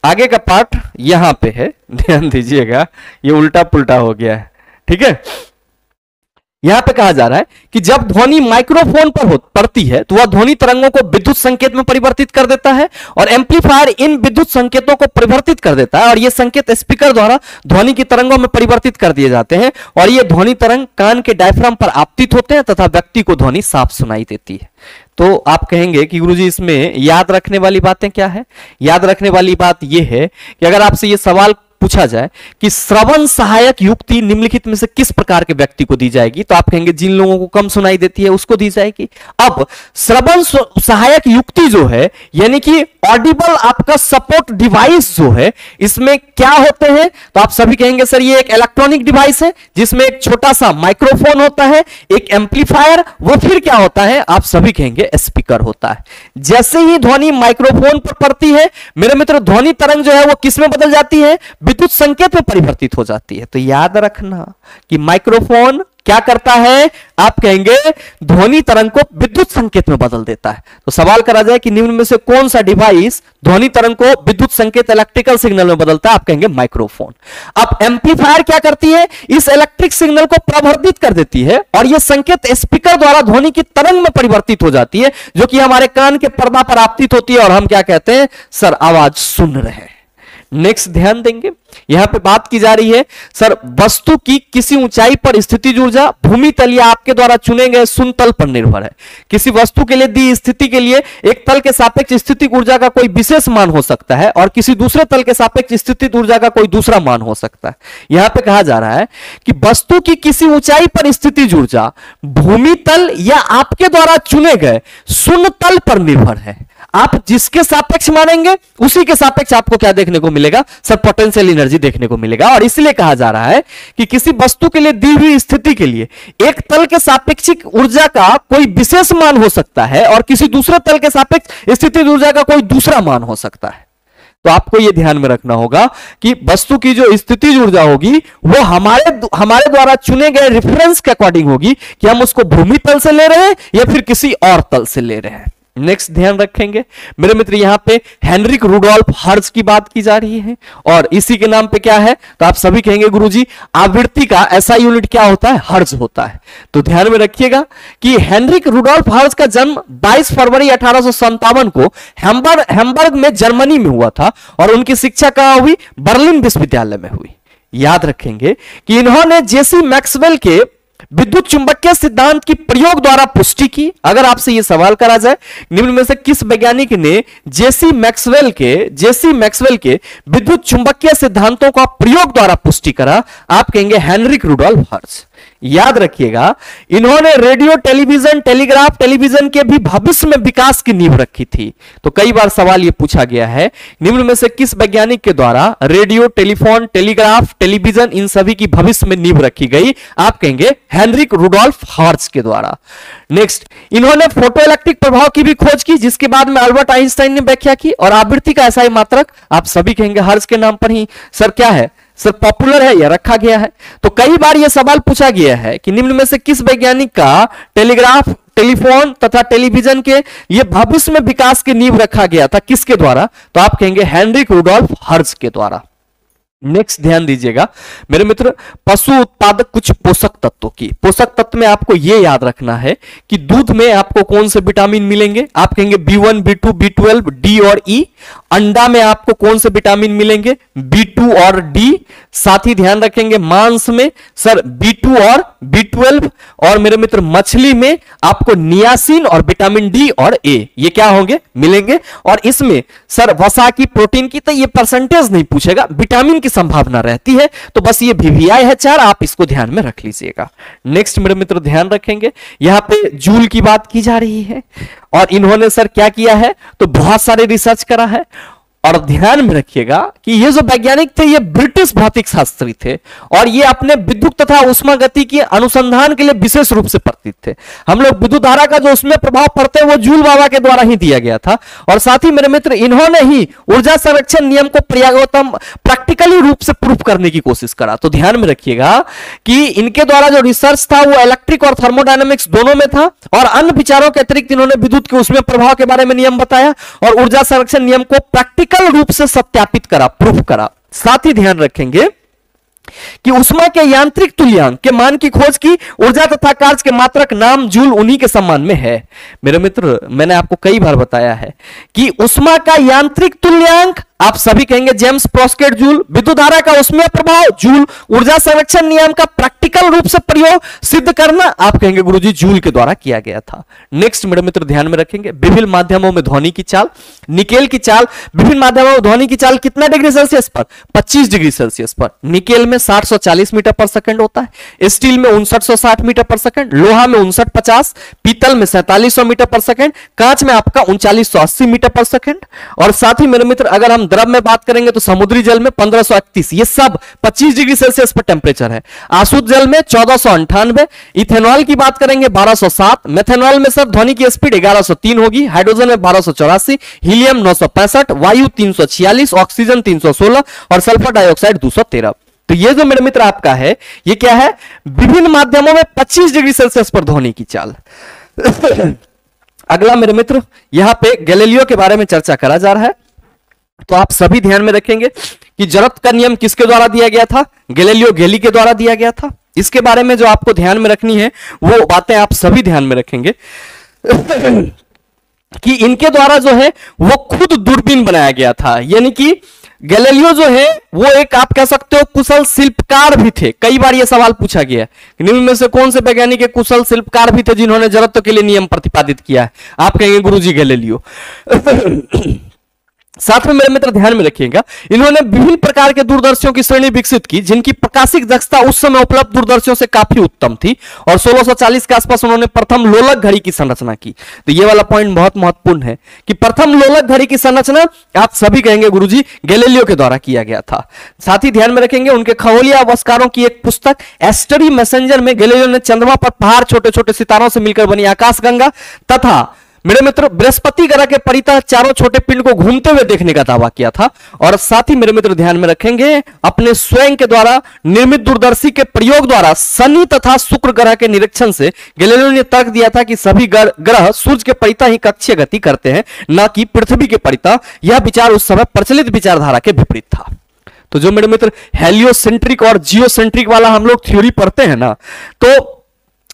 आगे का पार्ट यहां पे है, ध्यान दीजिएगा, ये उल्टा पुल्टा हो गया है, ठीक है। यहां पे कहा जा रहा है कि जब ध्वनि माइक्रोफोन पर पड़ती है तो वह ध्वनि तरंगों को विद्युत संकेत में परिवर्तित कर देता है और एम्पलीफायर इन विद्युत संकेतों को परिवर्तित कर देता है और ये संकेत स्पीकर द्वारा ध्वनि की तरंगों में परिवर्तित कर दिए जाते हैं और ये ध्वनि तरंग कान के डायफ्राम पर आपतित होते हैं तथा व्यक्ति को ध्वनि साफ सुनाई देती है। तो आप कहेंगे कि गुरुजी इसमें याद रखने वाली बातें क्या है? याद रखने वाली बात यह है कि अगर आपसे यह सवाल पूछा जाए कि श्रवण सहायक युक्ति निम्नलिखित में से किस प्रकार के व्यक्ति को दी जाएगी, तो आप कहेंगे जिन लोगों को कम सुनाई देती है उसको दी जाएगी। अब श्रवण सहायक युक्ति जो है यानी कि ऑडिबल आपका सपोर्ट डिवाइस जो है, इसमें क्या होते हैं? तो आप सभी कहेंगे सर ये एक इलेक्ट्रॉनिक डिवाइस है जिसमें एक छोटा सा माइक्रोफोन होता है, एक एम्पलीफायर, वो फिर क्या होता है? आप सभी कहेंगे स्पीकर होता है। जैसे ही ध्वनि माइक्रोफोन पर पड़ती है मेरे मित्र, ध्वनि तरंग जो है वो किस में बदल जाती है? विद्युत संकेत में परिवर्तित हो जाती है। तो याद रखना कि माइक्रोफोन क्या करता है? आप कहेंगे ध्वनि तरंग को विद्युत संकेत में बदल देता है। तो सवाल करा जाए कि निम्न में से कौन सा डिवाइस ध्वनि तरंग को विद्युत संकेत इलेक्ट्रिकल सिग्नल में बदलता है? आप कहेंगे माइक्रोफोन। अब एम्पलीफायर क्या करती है? इस इलेक्ट्रिक सिग्नल को प्रवर्धित कर देती है और यह संकेत स्पीकर द्वारा ध्वनि की तरंग में परिवर्तित हो जाती है जो कि हमारे कान के पर्दा पर आपतित होती है और हम क्या कहते हैं? सर आवाज सुन रहे हैं। नेक्स्ट ध्यान देंगे, यहां पे बात की जा रही है सर वस्तु की किसी ऊंचाई पर स्थितिज ऊर्जा भूमि तल या आपके द्वारा चुने गए शून्य तल पर निर्भर है। किसी वस्तु के लिए दी स्थिति के लिए एक तल के सापेक्ष स्थितिक ऊर्जा का कोई विशेष मान हो सकता है और किसी दूसरे तल के सापेक्ष स्थितिक ऊर्जा का कोई दूसरा मान हो सकता है। यहां पे कहा जा रहा है कि वस्तु की किसी ऊंचाई पर स्थितिज ऊर्जा भूमि तल या आपके द्वारा चुने गए शून्य तल पर निर्भर है। आप जिसके सापेक्ष मानेंगे उसी के सापेक्ष आपको क्या देखने को मिलेगा? सर पोटेंशियल एनर्जी देखने को मिलेगा। और इसलिए कहा जा रहा है कि किसी वस्तु के लिए दी हुई स्थिति के लिए एक तल के सापेक्षिक ऊर्जा का कोई विशेष मान हो सकता है और किसी दूसरे तल के सापेक्ष स्थितिज ऊर्जा का कोई दूसरा मान हो सकता है। तो आपको यह ध्यान में रखना होगा कि वस्तु की जो स्थितिज ऊर्जा होगी वो हमारे द्वारा चुने गए रेफरेंस के अकॉर्डिंग होगी कि हम उसको भूमि तल से ले रहे हैं या फिर किसी और तल से ले रहे हैं। नेक्स्ट ध्यान रखेंगे मेरे मित्र, यहां पे हेनरिक रुडोल्फ हर्ट्ज की बात की जा रही है और इसी के नाम पे क्या है? तो आप सभी कहेंगे गुरुजी आवृत्ति का ऐसा यूनिट क्या होता है? हर्ट्ज होता है। तो ध्यान में रखिएगा कि हेनरिक रुडोल्फ हर्ट्ज का जन्म 22 फरवरी 1857 को हैम्बर्ग में जर्मनी में हुआ था और उनकी शिक्षा कहां हुई? बर्लिन विश्वविद्यालय में हुई। याद रखेंगे कि इन्होंने जेसी मैक्सवेल के विद्युत चुंबकीय सिद्धांत की प्रयोग द्वारा पुष्टि की। अगर आपसे यह सवाल करा जाए निम्न में से किस वैज्ञानिक ने जेसी मैक्सवेल के विद्युत चुंबकीय सिद्धांतों का प्रयोग द्वारा पुष्टि करा? आप कहेंगे हेनरिक रुडोल्फ हर्ट्ज। याद रखिएगा इन्होंने रेडियो, टेलीविजन, टेलीग्राफ, टेलीविजन के भी भविष्य में विकास की नींव रखी थी। तो कई बार सवाल यह पूछा गया है निम्न में से किस वैज्ञानिक के द्वारा रेडियो, टेलीफोन, टेलीग्राफ, टेलीविजन इन सभी की भविष्य में नींव रखी गई? आप कहेंगे हेनरिक रुडोल्फ हर्ट्ज के द्वारा। नेक्स्ट, इन्होंने फोटोइलेक्ट्रिक प्रभाव की भी खोज की जिसके बाद में अल्बर्ट आइंस्टाइन ने व्याख्या की और आवृत्ति का ऐसा ही मात्रक आप सभी कहेंगे हर्ट्ज के नाम पर ही सर क्या है? सर पॉपुलर है या रखा गया है। तो कई बार यह सवाल पूछा गया है कि निम्न में से किस वैज्ञानिक का टेलीग्राफ, टेलीफोन तथा टेलीविजन के ये भविष्य में विकास की नींव रखा गया था, किसके द्वारा? तो आप कहेंगे हेनरिक रुडोल्फ हर्ट्ज के द्वारा। नेक्स्ट ध्यान दीजिएगा मेरे मित्र, पशु उत्पादक कुछ पोषक तत्वों की। पोषक तत्व में आपको यह याद रखना है कि दूध में आपको कौन से विटामिन मिलेंगे? आप कहेंगे B1, B2, B12, D और E। अंडा में आपको कौन से विटामिन मिलेंगे? B2 और D। साथ ही ध्यान रखेंगे मांस में सर B2 और B12 और मेरे मित्र मछली में आपको नियासिन और विटामिन D और A ये क्या होंगे? मिलेंगे। और इसमें सर वसा की, प्रोटीन की तो ये परसेंटेज नहीं पूछेगा, विटामिन की संभावना रहती है। तो बस ये VVI है 4, आप इसको ध्यान में रख लीजिएगा। नेक्स्ट मेरे मित्र ध्यान रखेंगे यहां पे जूल की बात की जा रही है और इन्होंने सर क्या किया है? तो बहुत सारे रिसर्च करा है और ध्यान में रखिएगा कि ये जो वैज्ञानिक थे ये ब्रिटिश भौतिक शास्त्री थे और ये अपने विद्युत तथा उष्मा गति के अनुसंधान के लिए विशेष रूप से परिचित थे। हम लोग विद्युत धारा का जो उसमें प्रभाव पड़ते हैं वो जूल बाबा के द्वारा ही दिया गया था। और साथ ही मेरे मित्र इन्होंने ही ऊर्जा संरक्षण नियम को प्रैक्टिकली रूप से प्रूफ करने की कोशिश करा। तो ध्यान में रखिएगा कि इनके द्वारा जो रिसर्च था वो इलेक्ट्रिक और थर्मोडायनेमिक्स दोनों में था और अन्य विचारों के अतिरिक्त इन्होंने विद्युत के उसमें प्रभाव के बारे में नियम बताया और ऊर्जा संरक्षण नियम को प्रैक्टिकल रूप से सत्यापित करा, प्रूफ करा। साथ ही ध्यान रखेंगे कि उष्मा के यांत्रिक तुल्यांक के मान की खोज की, ऊर्जा तथा कार्य के मात्रक नाम जूल उन्हीं के सम्मान में है। मेरे मित्र मैंने आपको कई बार बताया है कि उष्मा का यांत्रिक तुल्यांक आप सभी कहेंगे जेम्स प्रोस्केट जूल, विद्युत धारा का उसमें प्रभाव जूल, ऊर्जा संरक्षण नियम का प्रैक्टिकल रूप से प्रयोग सिद्ध करना आप कहेंगे गुरुजी जूल के द्वारा किया गया था। नेक्स्ट मेरे मित्र ध्यान में रखेंगे विभिन्न माध्यमों में ध्वनि की चाल, निकेल की चाल, विभिन्न माध्यमों में ध्वनि की चाल कितना डिग्री सेल्सियस पर? 25 डिग्री सेल्सियस पर। निकेल में 60-140 मीटर पर सेकंड होता है, स्टील में 5960 मीटर पर सेकंड, लोहा में 5950, पीतल में 4700 मीटर पर सेकंड, कांच में आपका 3980 मीटर पर सेकंड। और साथ ही मेरे मित्र अगर हम द्रव में बात करेंगे तो समुद्री जल में 1531, ये सब 25 डिग्री सेल्सियस पर टेम्परेचर है। आशुद्ध जल में 1498, इथेनॉल की बात करेंगे 1207, मेथेनॉल में सर ध्वनि की स्पीड 1103 होगी, हाइड्रोजन में 1284, हीलियम 965, वायु 346, ऑक्सीजन 316 और सल्फर डाइऑक्साइड 213। तो ये जो मेरे मित्र आपका है ये क्या है? विभिन्न माध्यमों में 25 डिग्री सेल्सियस पर ध्वनि की चाल। अगला मेरे मित्र यहां पे गैलीलियो के बारे में चर्चा करा जा रहा है। तो आप सभी ध्यान में रखेंगे कि जड़त्व का नियम किसके द्वारा दिया गया था? गैलीलियो गैली के द्वारा दिया गया था। इसके बारे में जो आपको ध्यान में रखनी है वो बातें आप सभी ध्यान में रखेंगे कि इनके द्वारा जो है वो खुद दूरबीन बनाया गया था, यानी कि गैलीलियो जो है वो एक आप कह सकते हो कुशल शिल्पकार भी थे। कई बार ये सवाल पूछा गया है निम्न में से कौन से वैज्ञानिक एक कुशल शिल्पकार भी थे जिन्होंने जड़त्व के लिए नियम प्रतिपादित किया है? आप कहेंगे गुरुजी गैलीलियो। साथ में मेरे मित्र ध्यान में रखिएगा इन्होंने विभिन्न प्रकार के दूरदर्शियों की श्रेणी विकसित की जिनकी प्रकाशिक दक्षता उस समय उपलब्ध दूरदर्शियों से काफी उत्तम थी और 1640 के आसपास उन्होंने प्रथम लोलक घड़ी की संरचना की। तो ये वाला पॉइंट बहुत महत्वपूर्ण है कि प्रथम लोलक घड़ी की संरचना आप सभी कहेंगे गुरुजी गैलीलियो के द्वारा किया गया था। साथ ही ध्यान में रखेंगे उनके खगोलीय आविष्कारों की एक पुस्तक एस्टरी मैसेंजर में गैलीलियो ने चंद्रमा पर पहाड़, छोटे छोटे सितारों से मिलकर बनी आकाशगंगा तथा मेरे मित्र बृहस्पति ग्रह के परितः चारों छोटे पिंड को घूमते हुए देखने का दावा किया था। और साथ ही मेरे मित्र ध्यान में रखेंगे अपने स्वयं के द्वारा निर्मित दूरदर्शी के प्रयोग द्वारा शनि तथा शुक्र ग्रह के निरीक्षण से गैलीलियो ने तर्क दिया था कि सभी ग्रह सूर्य के परितः ही कक्षीय गति करते हैं, न कि पृथ्वी के परितः। यह विचार उस समय प्रचलित विचारधारा के विपरीत था। तो जो मेरे मित्र हेलियोसेंट्रिक और जियोसेंट्रिक वाला हम लोग थ्योरी पढ़ते हैं ना, तो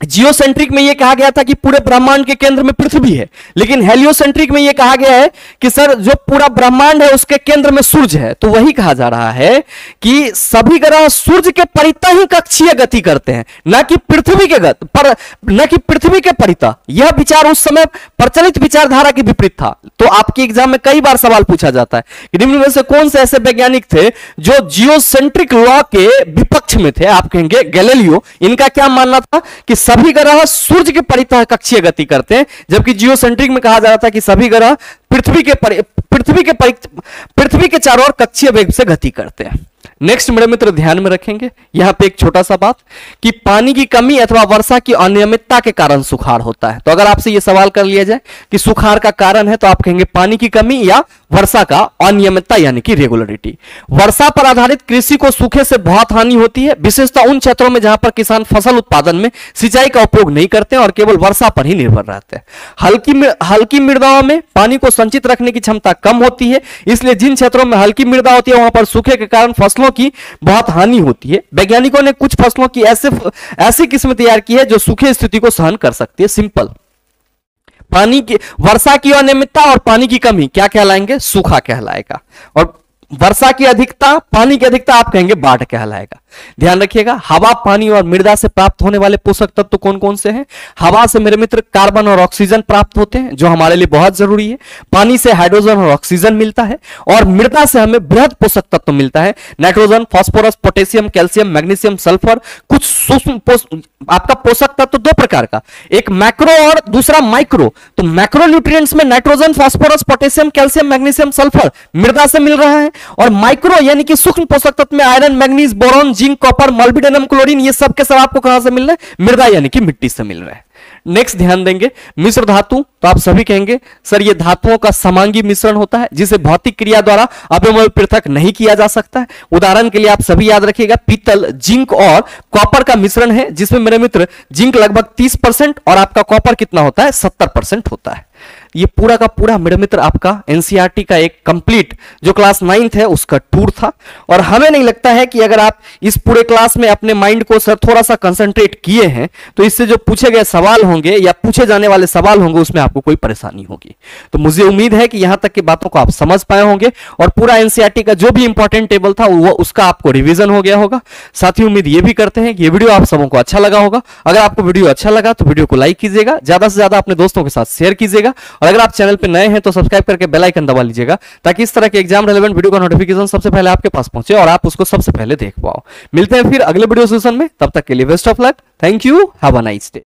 जियोसेंट्रिक में यह कहा गया था कि पूरे ब्रह्मांड के केंद्र में पृथ्वी है, लेकिन हेलियोसेंट्रिक में यह कहा गया है कि सर जो पूरा ब्रह्मांड है उसके केंद्र में सूर्य है। तो वही कहा जा रहा है कि सभी ग्रह सूर्य के परितः ही कक्षीय गति करते हैं, न कि पृथ्वी के न कि पृथ्वी के परितः। यह विचार उस समय प्रचलित विचारधारा के विपरीत था। तो आपके एग्जाम में कई बार सवाल पूछा जाता है कि निम्न में से कौन से ऐसे वैज्ञानिक थे जो जियोसेंट्रिक लॉ के विपक्ष में थे? आप कहेंगे गैलीलियो। इनका क्या मानना था कि सभी ग्रह सूर्य के परितः कक्षीय गति करते हैं, जबकि जियोसेंट्रिक में कहा जा रहा था कि सभी ग्रह पृथ्वी के चारों ओर कक्षीय वेग से गति करते हैं। नेक्स्ट मेरे मित्र ध्यान में रखेंगे यहां पे एक छोटा सा बात कि पानी की कमी अथवा वर्षा की अनियमितता के कारण सुखाड़ होता है। तो अगर आपसे यह सवाल कर लिया जाए कि सुखाड़ का कारण है तो आप कहेंगे पानी की कमी या वर्षा का अनियमितता यानी कि रेगुलरिटी। वर्षा पर आधारित कृषि को सूखे से बहुत हानि होती है, विशेषतः उन क्षेत्रों में जहां पर किसान फसल उत्पादन में सिंचाई का उपयोग नहीं करते और केवल वर्षा पर ही निर्भर रहते हैं। हल्की मृदाओं में पानी को संचित रखने की क्षमता कम होती है, इसलिए जिन क्षेत्रों में हल्की मृदा होती है वहां पर सूखे के कारण फसलों की बहुत हानि होती है। वैज्ञानिकों ने कुछ फसलों की ऐसी किस्म तैयार की है जो सूखे स्थिति को सहन कर सकती है। सिंपल पानी की वर्षा की अनियमितता और पानी की कमी क्या कहलाएंगे? सूखा कहलाएगा। और वर्षा की अधिकता, पानी की अधिकता आप कहेंगे बाढ़ कहलाएगा। ध्यान रखिएगा, हवा, पानी और मृदा से प्राप्त होने वाले पोषक तत्व कौन कौन से हैं? हवा से मेरे मित्र कार्बन और ऑक्सीजन प्राप्त होते हैं जो हमारे लिए बहुत जरूरी है। पानी से हाइड्रोजन और ऑक्सीजन मिलता है और मृदा से हमें बृहद पोषक तत्व मिलता है, nitrogen, phosphorus, potassium, calcium, magnesium, sulphur. कुछ सूक्ष्म आपका पोषक तत्व दो प्रकार का, एक मैक्रो और दूसरा माइक्रो। तो मैक्रो न्यूट्रिएंट्स में nitrogen, phosphorus, potassium, calcium, magnesium, sulphur मृदा से मिल रहा है, और माइक्रो यानी कि सूक्ष्म पोषक तत्व में iron, manganese, boron, zinc, copper, molybdenum, chlorine, ये सब के सब आपको कहां से मिल रहे हैं? मृदा यानी कि मिट्टी से मिल रहे हैं। नेक्स्ट ध्यान देंगे, मिश्र धातु। तो आप सभी कहेंगे सर ये धातुओं का समांगी मिश्रण होता है जिसे भौतिक क्रिया द्वारा अवयव पृथक नहीं किया जा सकता है। उदाहरण के लिए आप सभी याद रखिएगा, पीतल, जिंक और कॉपर का मिश्रण है जिसमें मेरे मित्र जिंक लगभग 30% और आपका कॉपर कितना होता है? 70% होता है। ये पूरा का पूरा मेरे मित्र आपका एनसीईआरटी का एक कंप्लीट जो क्लास 9th है उसका टूर था। और हमें नहीं लगता है कि अगर आप इस पूरे क्लास में अपने माइंड को सर थोड़ा सा कंसंट्रेट किए हैं तो इससे जो पूछे गए सवाल होंगे या पूछे जाने वाले सवाल होंगे उसमें आपको कोई परेशानी होगी। तो मुझे उम्मीद है कि यहां तक की बातों को आप समझ पाए होंगे और पूरा एनसीईआरटी का जो भी इंपॉर्टेंट टेबल था वो उसका आपको रिवीजन हो गया होगा। साथ ही उम्मीद ये भी करते हैं कि ये वीडियो आप सबों को अच्छा लगा होगा। अगर आपको वीडियो अच्छा लगा तो वीडियो को लाइक कीजिएगा, ज्यादा से ज्यादा अपने दोस्तों के साथ शेयर कीजिएगा, और अगर आप चैनल पे नए हैं तो सब्सक्राइब करके बेल आइकन दबा लीजिएगा ताकि इस तरह के एग्जाम रेलेवेंट वीडियो का नोटिफिकेशन सबसे पहले आपके पास पहुंचे और आप उसको सबसे पहले देख पाओ। मिलते हैं फिर अगले वीडियो सेशन में, तब तक के लिए best of luck. Thank you, have a nice day.